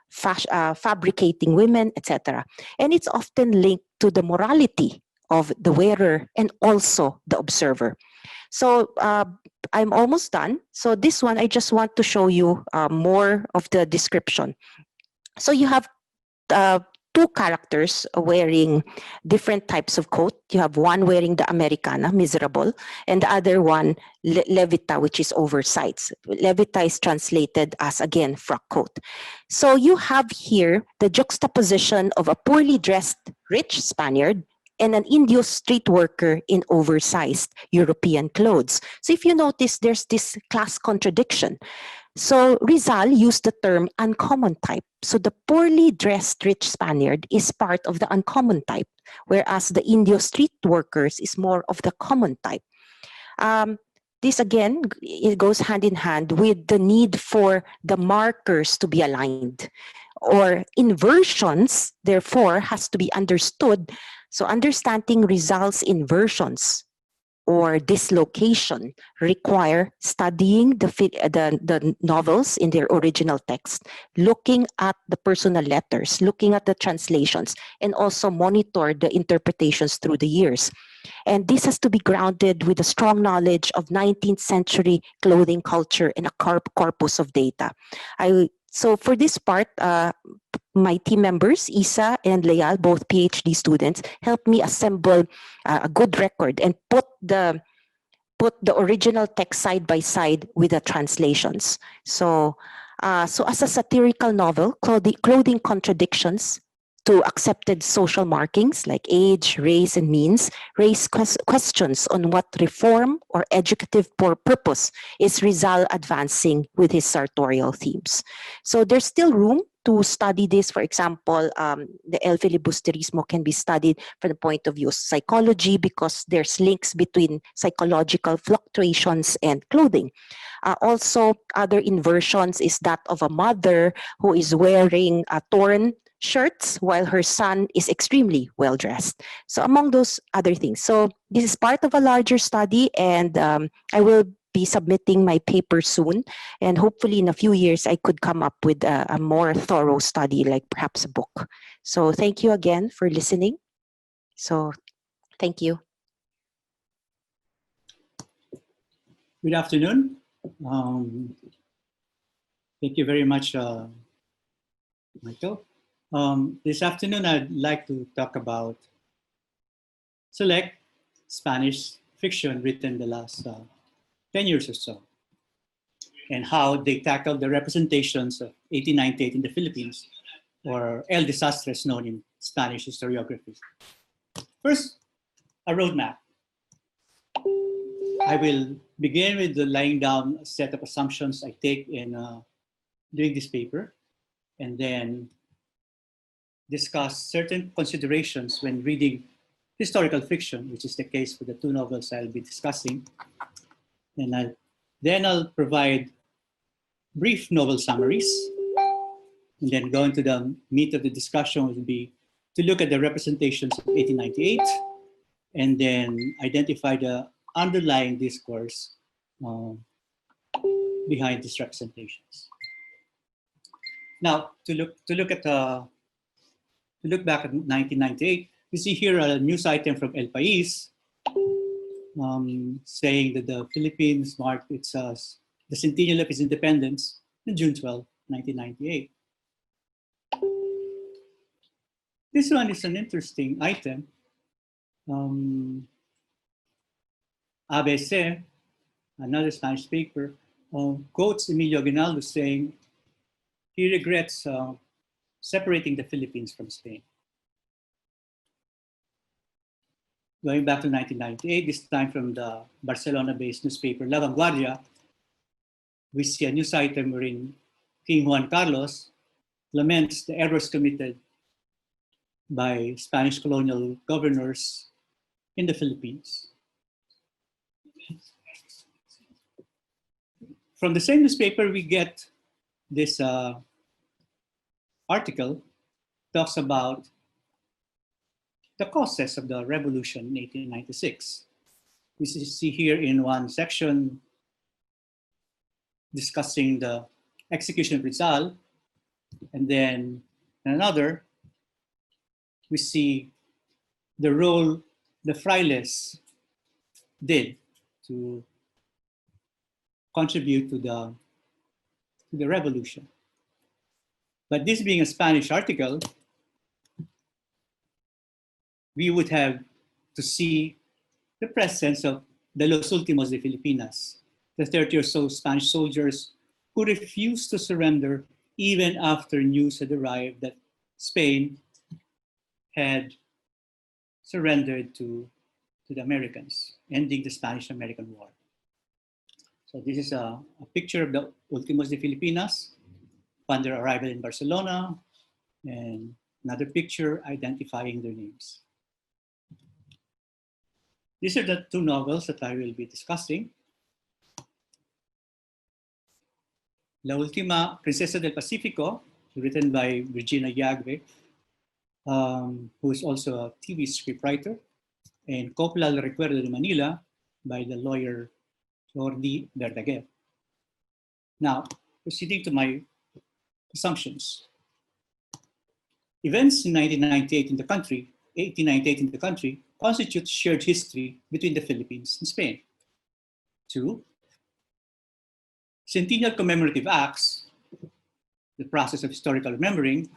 fabricating women, etc. And it's often linked to the morality of the wearer and also the observer. So I'm almost done. So this one, I just want to show you more of the description. So you have two characters wearing different types of coat. You have one wearing the Americana, miserable, and the other one, levita, which is oversized. Levita is translated as, again, frock coat. So you have here the juxtaposition of a poorly dressed rich Spaniard and an Indio street worker in oversized European clothes. So if you notice, there's this class contradiction. So Rizal used the term uncommon type. So the poorly dressed rich Spaniard is part of the uncommon type, whereas the Indio street workers is more of the common type. This again, it goes hand in hand with the need for the markers to be aligned, or inversions, therefore, has to be understood. So understanding Rizal's inversions or dislocation require studying the novels in their original text, looking at the personal letters, looking at the translations, and also monitor the interpretations through the years. And this has to be grounded with a strong knowledge of 19th century clothing culture and a corpus of data. So for this part, my team members, Isa and Leal, both PhD students, helped me assemble a good record and put the original text side by side with the translations. So as a satirical novel, Clothing Contradictions to accepted social markings like age, race, and means, raise questions on what reform or educative purpose is Rizal advancing with his sartorial themes. So there's still room to study this. For example, the El Filibusterismo can be studied from the point of view of psychology because there's links between psychological fluctuations and clothing. Also, other inversions is that of a mother who is wearing torn shirts while her son is extremely well dressed. So among those other things. So this is part of a larger study, and I will be submitting my paper soon. And hopefully in a few years, I could come up with a more thorough study, like perhaps a book. So thank you again for listening. So thank you. Good afternoon. Thank you very much, Michael. This afternoon, I'd like to talk about select Spanish fiction written the last 10 years or so, and how they tackled the representations of 1898 in the Philippines, or El Desastre as known in Spanish historiography. First, a roadmap. I will begin with the laying down a set of assumptions I take in doing this paper, and then discuss certain considerations when reading historical fiction, which is the case for the two novels I'll be discussing. And then I'll provide brief novel summaries, and then go into the meat of the discussion will be to look at the representations of 1898, and then identify the underlying discourse behind these representations. Now, to look back at 1998, you see here a news item from El País saying that the Philippines marked its the centennial of its independence on June 12, 1998. This one is an interesting item. ABC, another Spanish paper, quotes Emilio Aguinaldo saying he regrets separating the Philippines from Spain. Going back to 1998, this time from the Barcelona-based newspaper La Vanguardia, we see a news item wherein King Juan Carlos laments the errors committed by Spanish colonial governors in the Philippines. From the same newspaper, we get this article, talks about the causes of the revolution in 1896. We see here in one section discussing the execution of Rizal, and then in another, we see the role the frailes did to contribute to the revolution. But this being a Spanish article, we would have to see the presence of the Los Últimos de Filipinas, the 30 or so Spanish soldiers who refused to surrender even after news had arrived that Spain had surrendered to the Americans, ending the Spanish-American War. So this is a picture of the Últimos de Filipinas upon their arrival in Barcelona, and another picture identifying their names. These are the two novels that I will be discussing. La Última Princesa del Pacífico, written by Regina Yagbe, who is also a TV scriptwriter, and Copla el Recuerdo de Manila by the lawyer Jordi Verdaguer. Now, proceeding to my assumptions. Events in 1898 in the country, constitute shared history between the Philippines and Spain. 2, centennial commemorative acts, the process of historical remembering,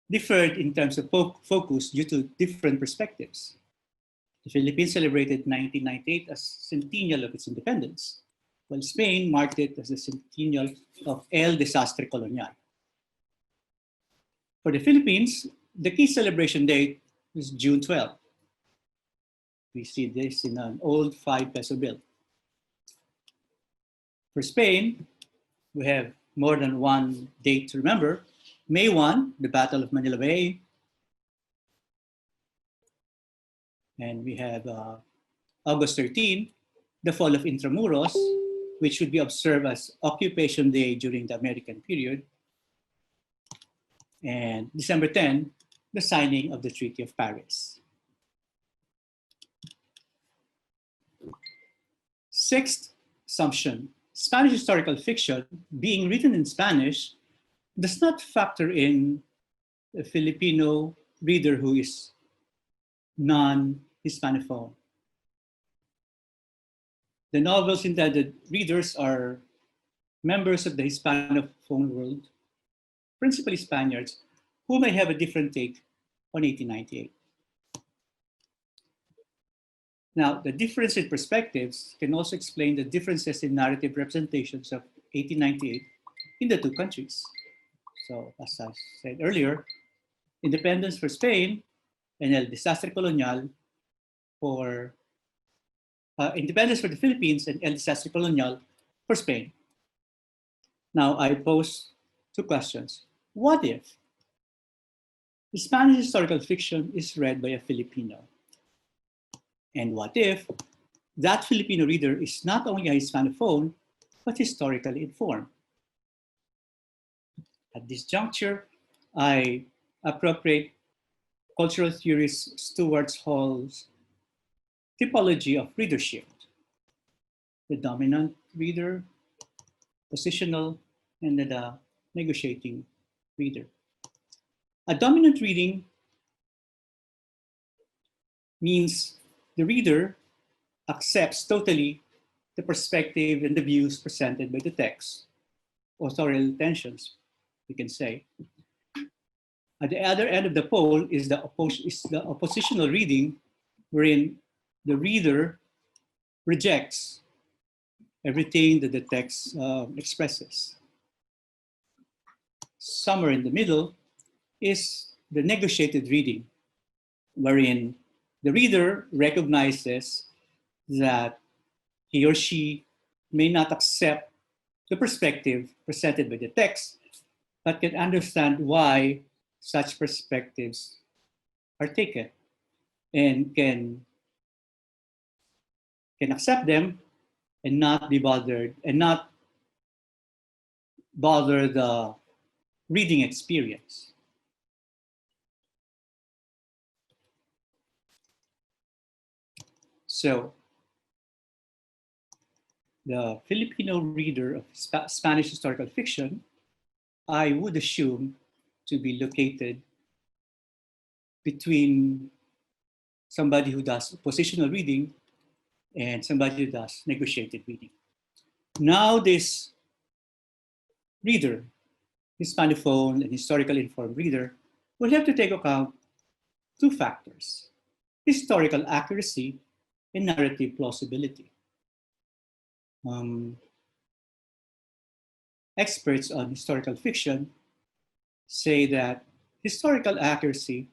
differed in terms of focus due to different perspectives. The Philippines celebrated 1998 as centennial of its independence, while Spain marked it as the centennial of El Desastre Colonial. For the Philippines, the key celebration date is June 12th. We see this in an old 5 peso bill. For Spain, we have more than one date to remember. May 1, the Battle of Manila Bay. And we have August 13, the fall of Intramuros, which should be observed as Occupation Day during the American period. And December 10, the signing of the Treaty of Paris. Sixth assumption, Spanish historical fiction, being written in Spanish, does not factor in a Filipino reader who is non-Hispanophone. The novel's intended readers are members of the Hispanophone world, principally Spaniards, who may have a different take on 1898. Now, the difference in perspectives can also explain the differences in narrative representations of 1898 in the two countries. So, as I said earlier, Independence for Spain and El Desastre Colonial for Independence for the Philippines and El Desastre Colonial for Spain. Now, I pose two questions. What if the Spanish historical fiction is read by a Filipino? And what if that Filipino reader is not only a Hispanophone, but historically informed? At this juncture, I appropriate cultural theorist Stuart Hall's typology of readership: the dominant reader, positional, and the negotiating reader. A dominant reading means the reader accepts totally the perspective and the views presented by the text, authorial tensions, we can say. At the other end of the pole is the oppositional reading, wherein the reader rejects everything that the text expresses. Somewhere in the middle is the negotiated reading, wherein the reader recognizes that he or she may not accept the perspective presented by the text, but can understand why such perspectives are taken and can accept them and not be bothered and not bother the reading experience. So the Filipino reader of Spanish historical fiction, I would assume to be located between somebody who does positional reading and somebody who does negotiated reading. Now this reader, Hispanophone and historical informed reader, will have to take account two factors: historical accuracy and narrative plausibility. Experts on historical fiction say that historical accuracy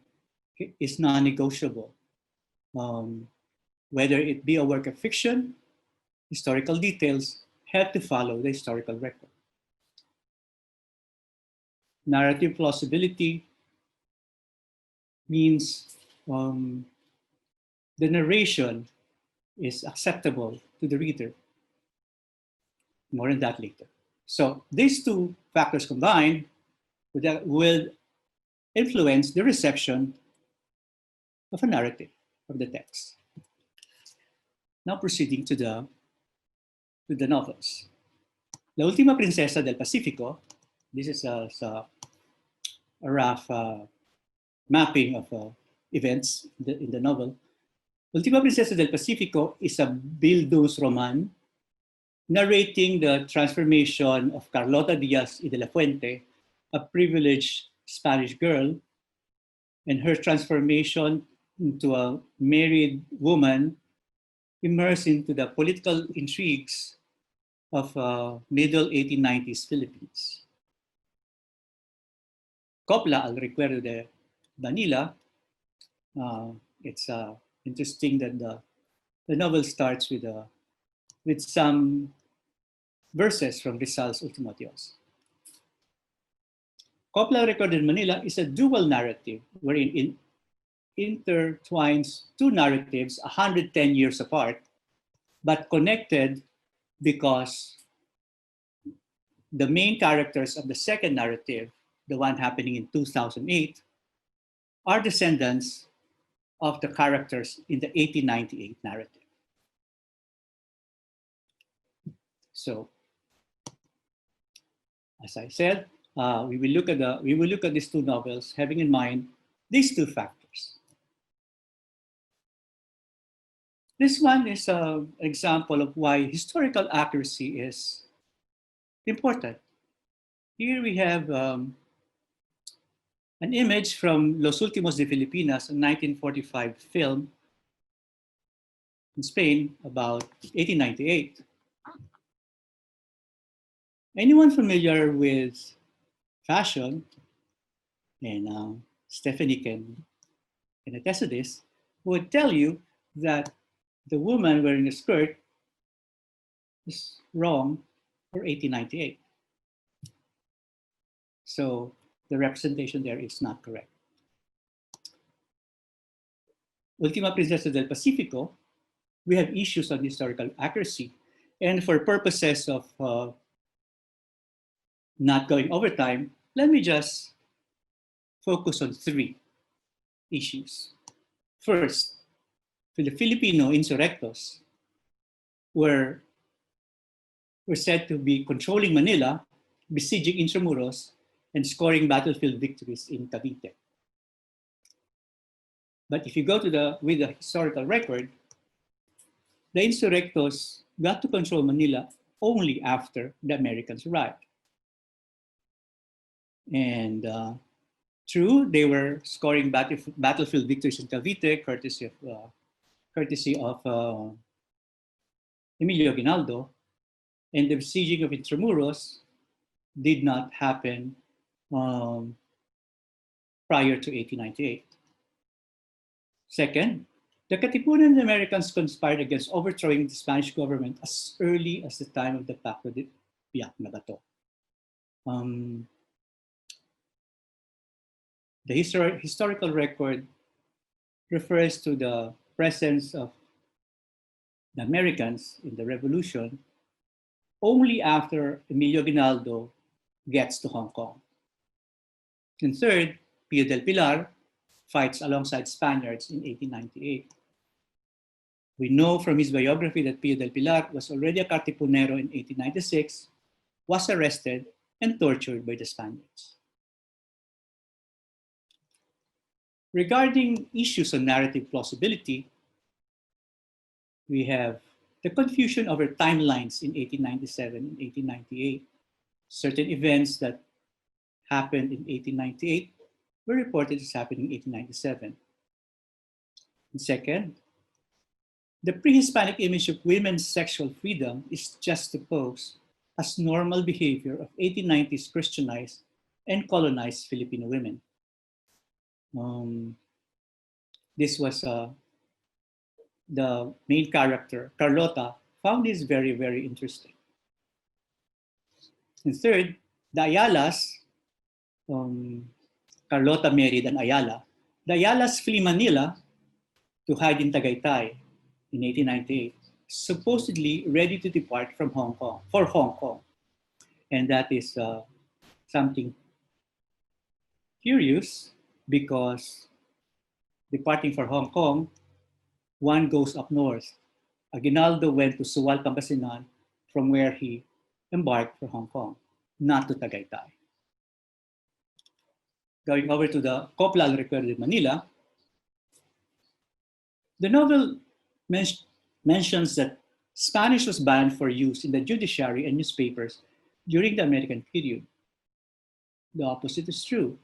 is non-negotiable. Whether it be a work of fiction, historical details have to follow the historical record. Narrative plausibility means the narration is acceptable to the reader. More on that later. So these two factors combined will influence the reception of a narrative of the text. Now proceeding to the novels. La Última Princesa del Pacífico, this is a rough mapping of events in the novel. Última Princesa del Pacífico is a Bildungsroman narrating the transformation of Carlota Diaz y de la Fuente, a privileged Spanish girl, and her transformation into a married woman immersed into the political intrigues of middle 1890s Philippines. Copla, al recuerdo de Manila. It's interesting that the novel starts with some verses from Rizal's Ultimo Dios. Copla recorded in Manila is a dual narrative wherein it intertwines two narratives 110 years apart, but connected because the main characters of the second narrative, the one happening in 2008, are descendants of the characters in the 1898 narrative. So, as I said, we will look at these two novels, having in mind these two factors. This one is an example of why historical accuracy is important. Here we have an image from Los Últimos de Filipinas, a 1945 film in Spain about 1898. Anyone familiar with fashion, and Stephanie can attest to this, would tell you that the woman wearing a skirt is wrong for 1898. So the representation there is not correct. Ultima Princesa del Pacifico, we have issues on historical accuracy. And for purposes of not going over time, let me just focus on three issues. First, the Filipino insurrectos were said to be controlling Manila, besieging Intramuros, and scoring battlefield victories in Cavite. But if you go with the historical record, the insurrectos got to control Manila only after the Americans arrived. And true, they were scoring battlefield victories in Cavite, courtesy of Emilio Aguinaldo, and the besieging of Intramuros did not happen prior to 1898. Second, the Katipunan Americans conspired against overthrowing the Spanish government as early as the time of the Pacto de Biak na Bato. The historical record refers to the presence of the Americans in the revolution only after Emilio Aguinaldo gets to Hong Kong. And third, Pio del Pilar fights alongside Spaniards in 1898. We know from his biography that Pio del Pilar was already a Katipunero in 1896, was arrested and tortured by the Spaniards. Regarding issues on narrative plausibility, we have the confusion over timelines in 1897 and 1898. Certain events that happened in 1898 were reported as happening in 1897. And second, the pre-Hispanic image of women's sexual freedom is juxtaposed as normal behavior of 1890s Christianized and colonized Filipino women. This was the main character, Carlota, found this very, very interesting. And third, the Ayalas, Carlota married an Ayala. The Ayalas flee Manila to hide in Tagaytay in 1898, supposedly ready to depart from Hong Kong. And that is something curious because departing for Hong Kong, one goes up north. Aguinaldo went to Suwal, Pangasinan, from where he embarked for Hong Kong, not to Tagaytay. Going over to the Copla recorded in Manila, the novel mentions that Spanish was banned for use in the judiciary and newspapers during the American period. The opposite is true.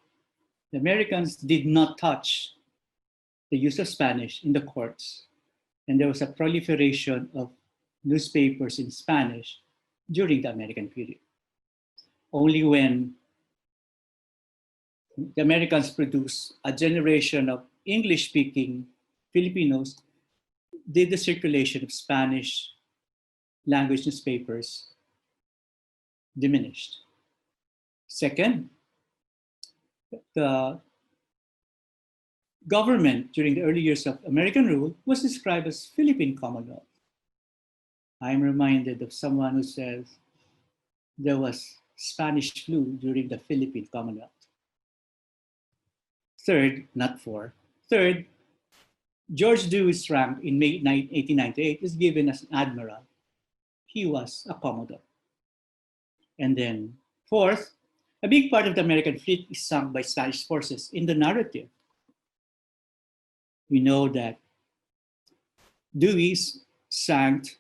The Americans did not touch the use of Spanish in the courts, and there was a proliferation of newspapers in Spanish during the American period. Only when the Americans produced a generation of English-speaking Filipinos, did the circulation of Spanish language newspapers diminished. Second, the government during the early years of American rule was described as Philippine Commonwealth. I'm reminded of someone who says there was Spanish flu during the Philippine Commonwealth. Third, not four. Third, George Dewey's rank in May 1898 is given as an admiral. He was a commodore. And then fourth, a big part of the American fleet is sunk by Spanish forces in the narrative. We know that Dewey's sank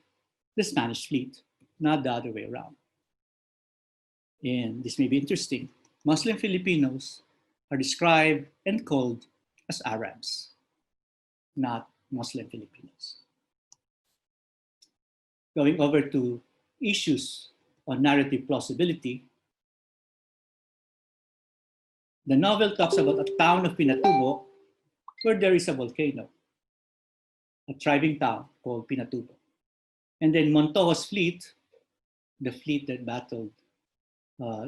the Spanish fleet, not the other way around. And this may be interesting. Muslim Filipinos are described and called as Arabs, not Muslim Filipinos. Going over to issues on narrative plausibility, the novel talks about a town of Pinatubo where there is a volcano, a thriving town called Pinatubo. And then Montojo's fleet, the fleet that battled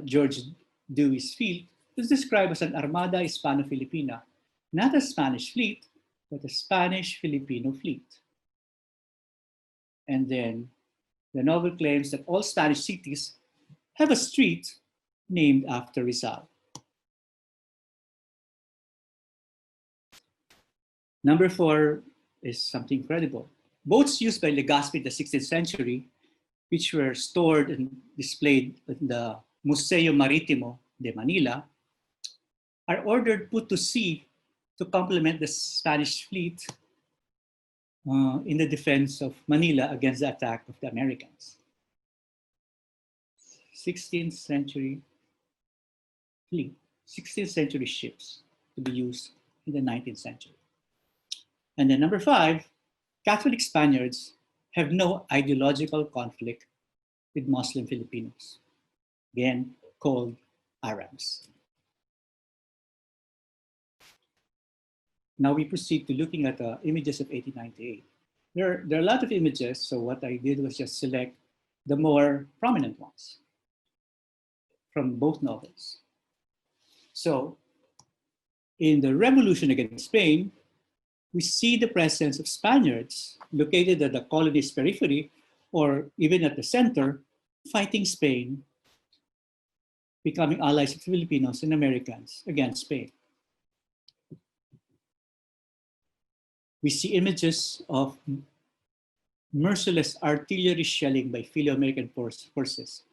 George Dewey's fleet, is described as an Armada Hispano-Filipina, not a Spanish fleet, but a Spanish-Filipino fleet. And then the novel claims that all Spanish cities have a street named after Rizal. Number four is something incredible. Boats used by Legazpi in the 16th century, which were stored and displayed in the Museo Maritimo de Manila, are ordered put to sea to complement the Spanish fleet in the defense of Manila against the attack of the Americans. 16th century fleet, 16th century ships to be used in the 19th century. And then number five, Catholic Spaniards have no ideological conflict with Muslim Filipinos, again called Arabs. Now we proceed to looking at the images of 1898. There are a lot of images, so what I did was just select the more prominent ones from both novels. So in the revolution against Spain, we see the presence of Spaniards located at the colony's periphery or even at the center, fighting Spain, becoming allies of Filipinos and Americans against Spain. We see images of merciless artillery shelling by Philo-American forces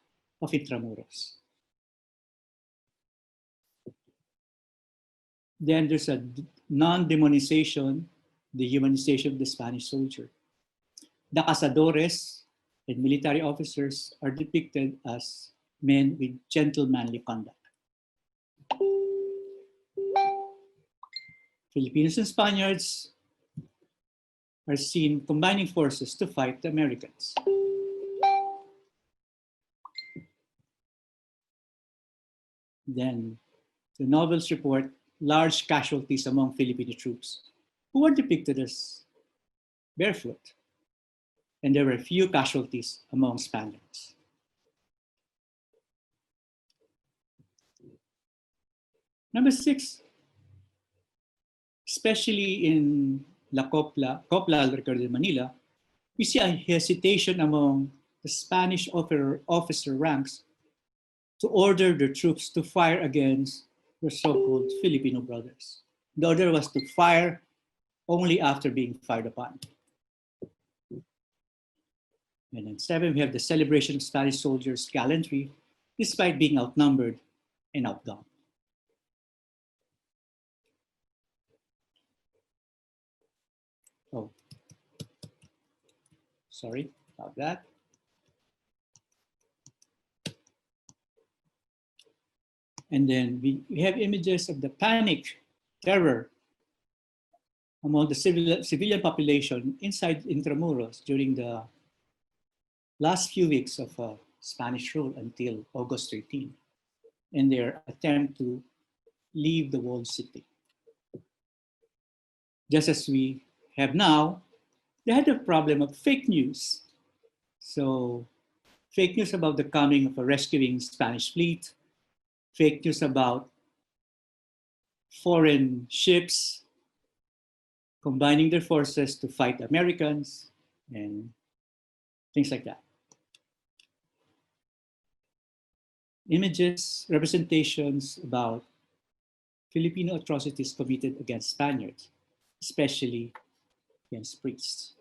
of Intramuros. Then there's a non-demonization, dehumanization of the Spanish soldier. The cazadores and military officers are depicted as men with gentlemanly conduct. Filipinos and Spaniards are seen combining forces to fight the Americans. Then the novels report large casualties among Filipino troops who are depicted as barefoot. And there were few casualties among Spaniards. Number six, especially in La Copla del Recuerdo de Manila, we see a hesitation among the Spanish officer ranks to order their troops to fire against their so-called Filipino brothers. The order was to fire only after being fired upon. And then seven, we have the celebration of Spanish soldiers' gallantry despite being outnumbered and outgunned. Oh, sorry about that. And then we have images of the panic, terror among the civilian population inside Intramuros during the last few weeks of Spanish rule until August 13, and their attempt to leave the walled city. Just as we have now, they had a problem of fake news. So fake news about the coming of a rescuing Spanish fleet, fake news about foreign ships combining their forces to fight Americans and things like that. Images, representations about Filipino atrocities committed against Spaniards, especially against priests.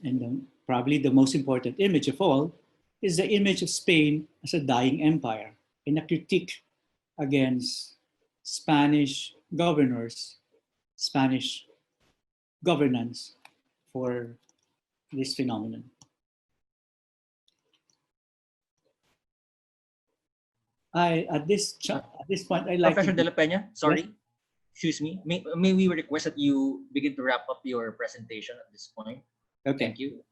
And probably the most important image of all is the image of Spain as a dying empire in a critique against Spanish governors, Spanish governance for this phenomenon. At this point, I like Professor De La Peña, sorry. Yes? Excuse me. May we request that you begin to wrap up your presentation at this point? Okay. Thank you.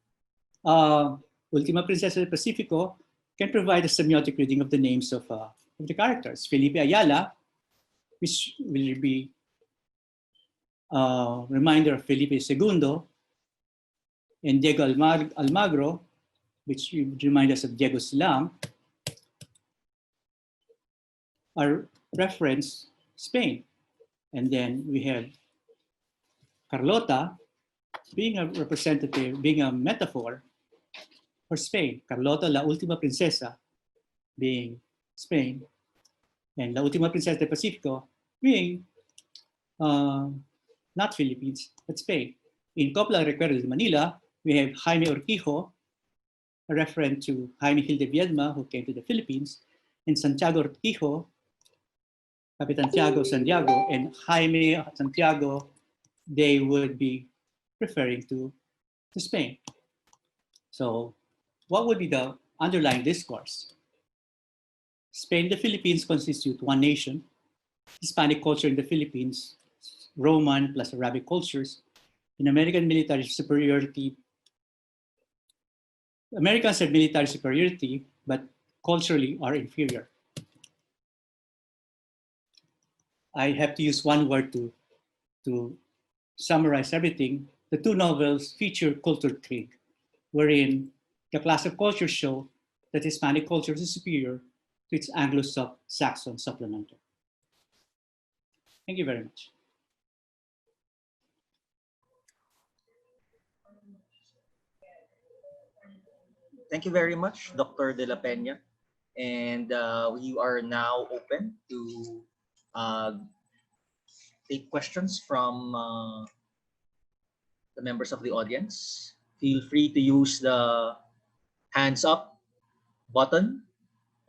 Ultima Princesa del Pacifico can provide a semiotic reading of the names of the characters. Felipe Ayala, which will be a reminder of Felipe II, and Diego Almagro, which remind us of Diego Silang, are reference Spain. And then we have Carlota being a representative, being a metaphor for Spain. Carlota, la última princesa, being Spain, and la última princesa del Pacifico being not Philippines, but Spain. In Copla Recuerdos de Manila, we have Jaime Urquijo, a reference to Jaime Gil de Viedma, who came to the Philippines, and Santiago Urquijo, Capitantiago Santiago, and Jaime Santiago, they would be referring to Spain. So what would be the underlying discourse? Spain and the Philippines constitute one nation. Hispanic culture in the Philippines, Roman plus Arabic cultures. In American military superiority, Americans have military superiority, but culturally are inferior. I have to use one word to summarize everything. The two novels feature culture trig, wherein the class of cultures show that Hispanic culture is superior to its Anglo-Saxon supplemental. Thank you very much. Thank you very much, Dr. De La Peña. And we are now open to take questions from the members of the audience. Feel free to use the hands up button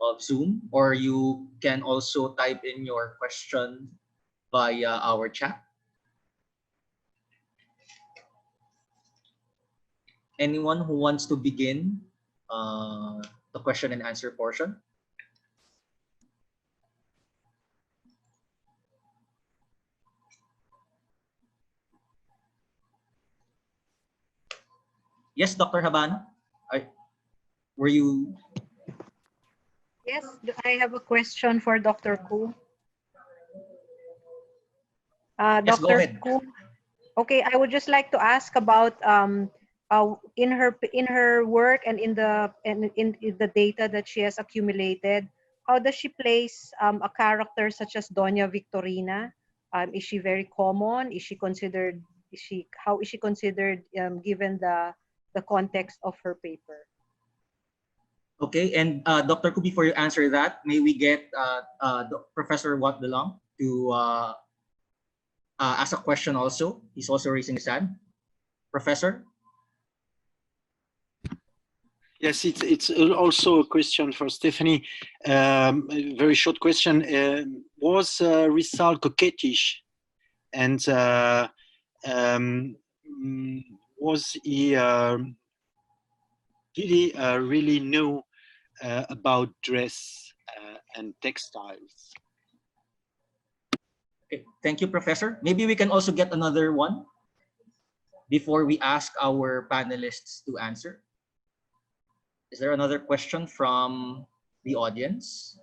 of Zoom, or you can also type in your question via our chat. Anyone who wants to begin the question and answer portion? Yes, Dr. Habana, were you? Yes, I have a question for Dr. Koo. Yes, go Dr. ahead. Koo, okay, I would just like to ask about in her work and in the data that she has accumulated, how does she place a character such as Doña Victorina? Is she very common? Is she considered? How is she considered given the context of her paper? Okay, and Dr. Koo, before you answer that, may we get Professor Wat Delong to ask a question also? He's also raising his hand. Professor? Yes, it's also a question for Stephanie. A very short question. Was Rizal coquettish? And was he, did he really know about dress and textiles? Okay, thank you, Professor. Maybe we can also get another one before we ask our panelists to answer. Is there another question from the audience?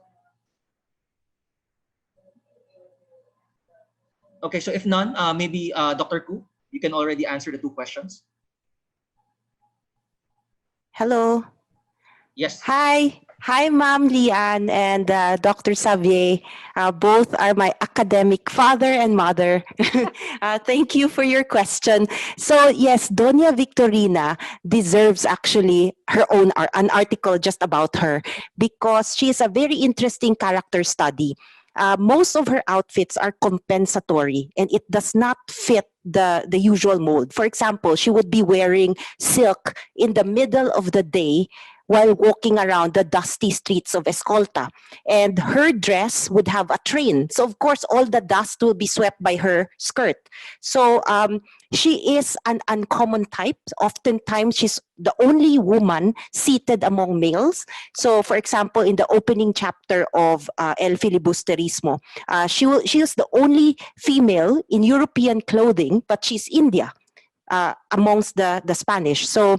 Okay, so if none, maybe Dr. Ku, you can already answer the two questions. Hello. Yes. Hi. Hi, Ma'am Lian and Dr. Xavier. Both are my academic father and mother. Thank you for your question. So yes, Doña Victorina deserves actually her own an article just about her because she is a very interesting character study. Most of her outfits are compensatory and it does not fit the usual mold. For example, she would be wearing silk in the middle of the day while walking around the dusty streets of Escolta. And her dress would have a train. So, of course, all the dust will be swept by her skirt. So, she is an uncommon type. Oftentimes, she's the only woman seated among males. So, for example, in the opening chapter of El Filibusterismo, she is the only female in European clothing, but she's India amongst the Spanish. So,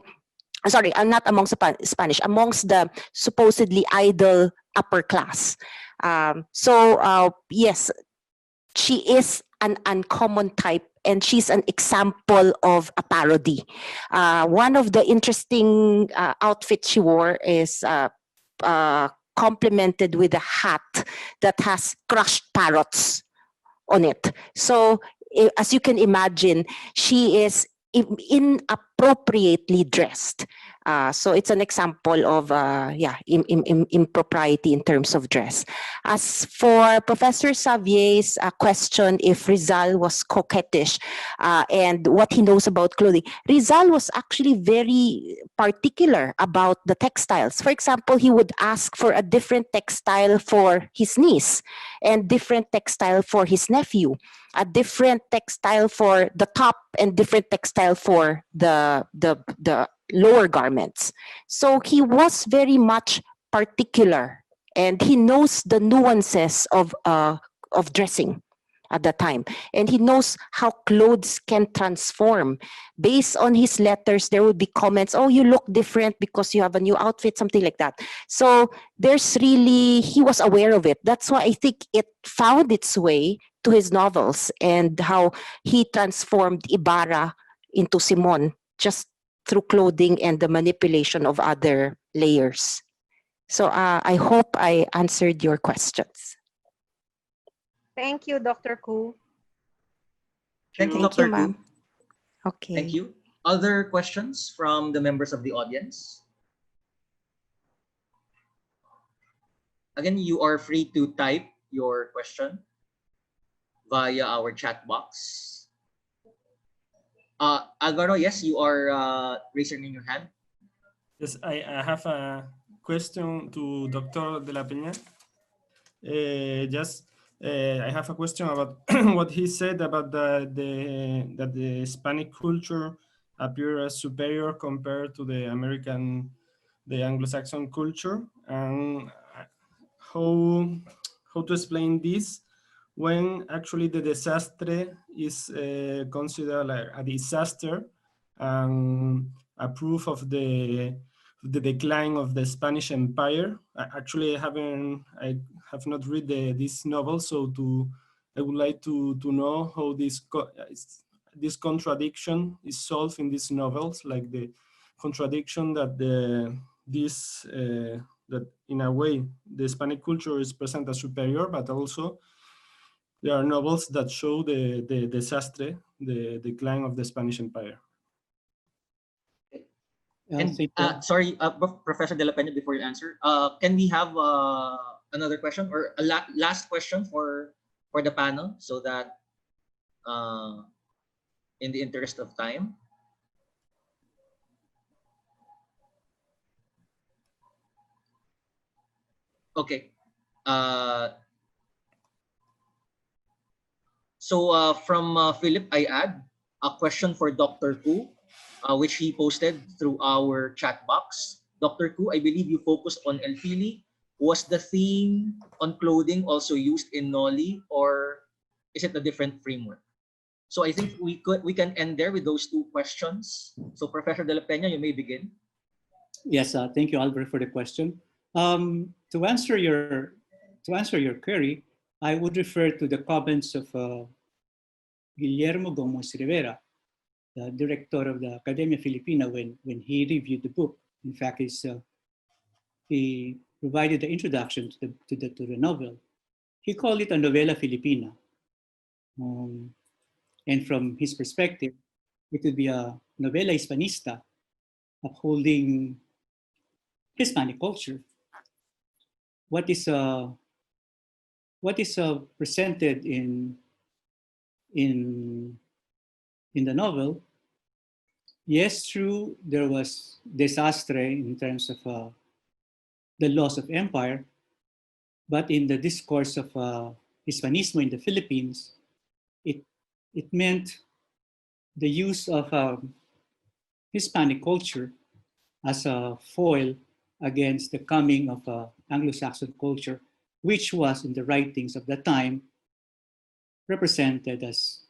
sorry, not amongst the Spanish, amongst the supposedly idle upper class. Yes, she is an uncommon type and she's an example of a parody. One of the interesting outfits she wore is complemented with a hat that has crushed parrots on it. So as you can imagine, she is inappropriately dressed. So it's an example of impropriety in terms of dress. As for Professor Xavier's question if Rizal was coquettish and what he knows about clothing, Rizal was actually very particular about the textiles. For example, he would ask for a different textile for his niece and different textile for his nephew, a different textile for the top and different textile for the lower garments. So he was very much particular and he knows the nuances of dressing at that time. And he knows how clothes can transform. Based on his letters, there would be comments, oh, you look different because you have a new outfit, something like that. So he was aware of it. That's why I think it found its way to his novels and how he transformed Ibarra into Simon just through clothing and the manipulation of other layers. So I hope I answered your questions. Thank you, Dr. Ku. Thank you, Thank Dr. you, ma'am. Ku. Okay. Thank you. Other questions from the members of the audience? Again, you are free to type your question via our chat box. Álvaro, yes, you are raising your hand. Yes, I have a question to Dr. de la Peña. I have a question about what he said about that the Hispanic culture appears as superior compared to the Anglo-Saxon culture, and how to explain this when actually the Desastre is considered like a disaster and a proof of the decline of the Spanish Empire. Actually, I have not read this novel, so I would like to know how this contradiction is solved in these novels, like the contradiction that that in a way the Hispanic culture is present as superior, but also there are novels that show the Desastre, the decline of the Spanish Empire. And sorry, Professor De La Peña, before you answer, can we have another question or a last question for the panel, so that in the interest of time? Okay. So from Philip, I add a question for Dr. Ku, which he posted through our chat box. Dr. Ku, I believe you focused on El Fili. Was the theme on clothing also used in Noli, or is it a different framework? So I think we can end there with those two questions. So Professor De La Peña, you may begin. Yes, thank you, Álvaro, for the question. To answer your query, I would refer to the comments of Guillermo Gomez Rivera, the director of the Academia Filipina, when he reviewed the book. In fact, he provided the introduction to the novel. He called it a novela filipina. And from his perspective, it would be a novela hispanista upholding Hispanic culture. What is presented in the novel? Yes, true, there was Desastre in terms of the loss of empire, but in the discourse of Hispanismo in the Philippines, it meant the use of Hispanic culture as a foil against the coming of Anglo-Saxon culture, which was in the writings of the time represented as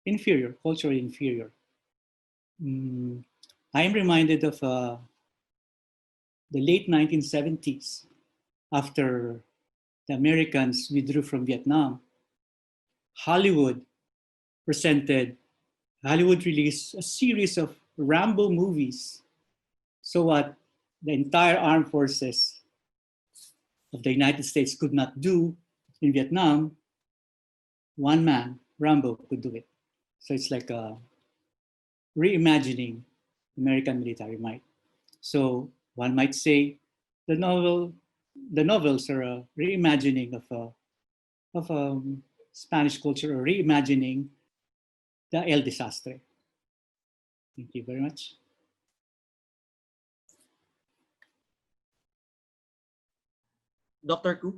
inferior, culturally inferior. I am reminded of the late 1970s, after the Americans withdrew from Vietnam. Hollywood released a series of Rambo movies. So what the entire armed forces of the United States could not do in Vietnam, one man, Rambo, could do it. So it's like reimagining American military might. So one might say the novels are a reimagining of Spanish culture, or reimagining the El Desastre. Thank you very much. Dr. Ku,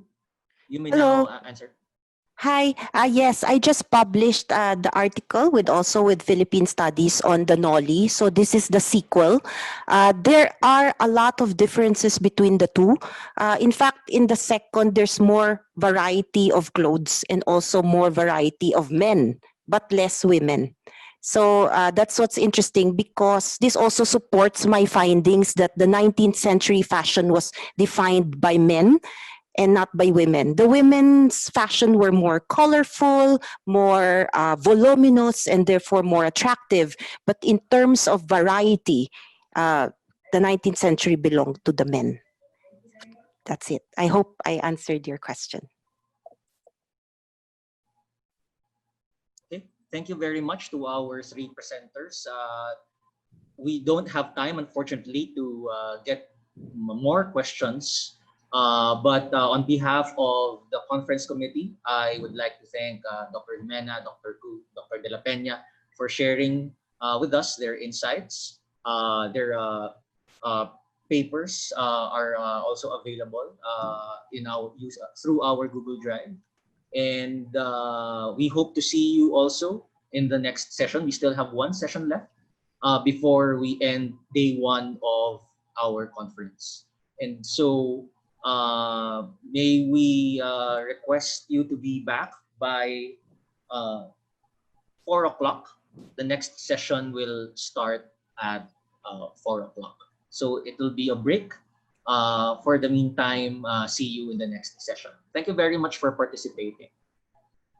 you may Hello. now answer. Hi. Yes, I just published the article also with Philippine Studies on the Noli. So this is the sequel. There are a lot of differences between the two. In fact, in the second, there's more variety of clothes and also more variety of men, but less women. So that's what's interesting, because this also supports my findings that the 19th century fashion was defined by men and not by women. The women's fashion were more colorful, more voluminous, and therefore more attractive. But in terms of variety, the 19th century belonged to the men. That's it. I hope I answered your question. Okay, thank you very much to our three presenters. We don't have time, unfortunately, to get more questions. But on behalf of the conference committee, I would like to thank Dr. Jimena, Dr. Ku, Dr. De La Peña for sharing with us their insights. Their papers are also available in our through our Google Drive. And we hope to see you also in the next session. We still have one session left before we end day one of our conference. And so may we request you to be back by 4 o'clock. The next session will start at 4 o'clock. So it will be a break. For the meantime, see you in the next session. Thank you very much for participating.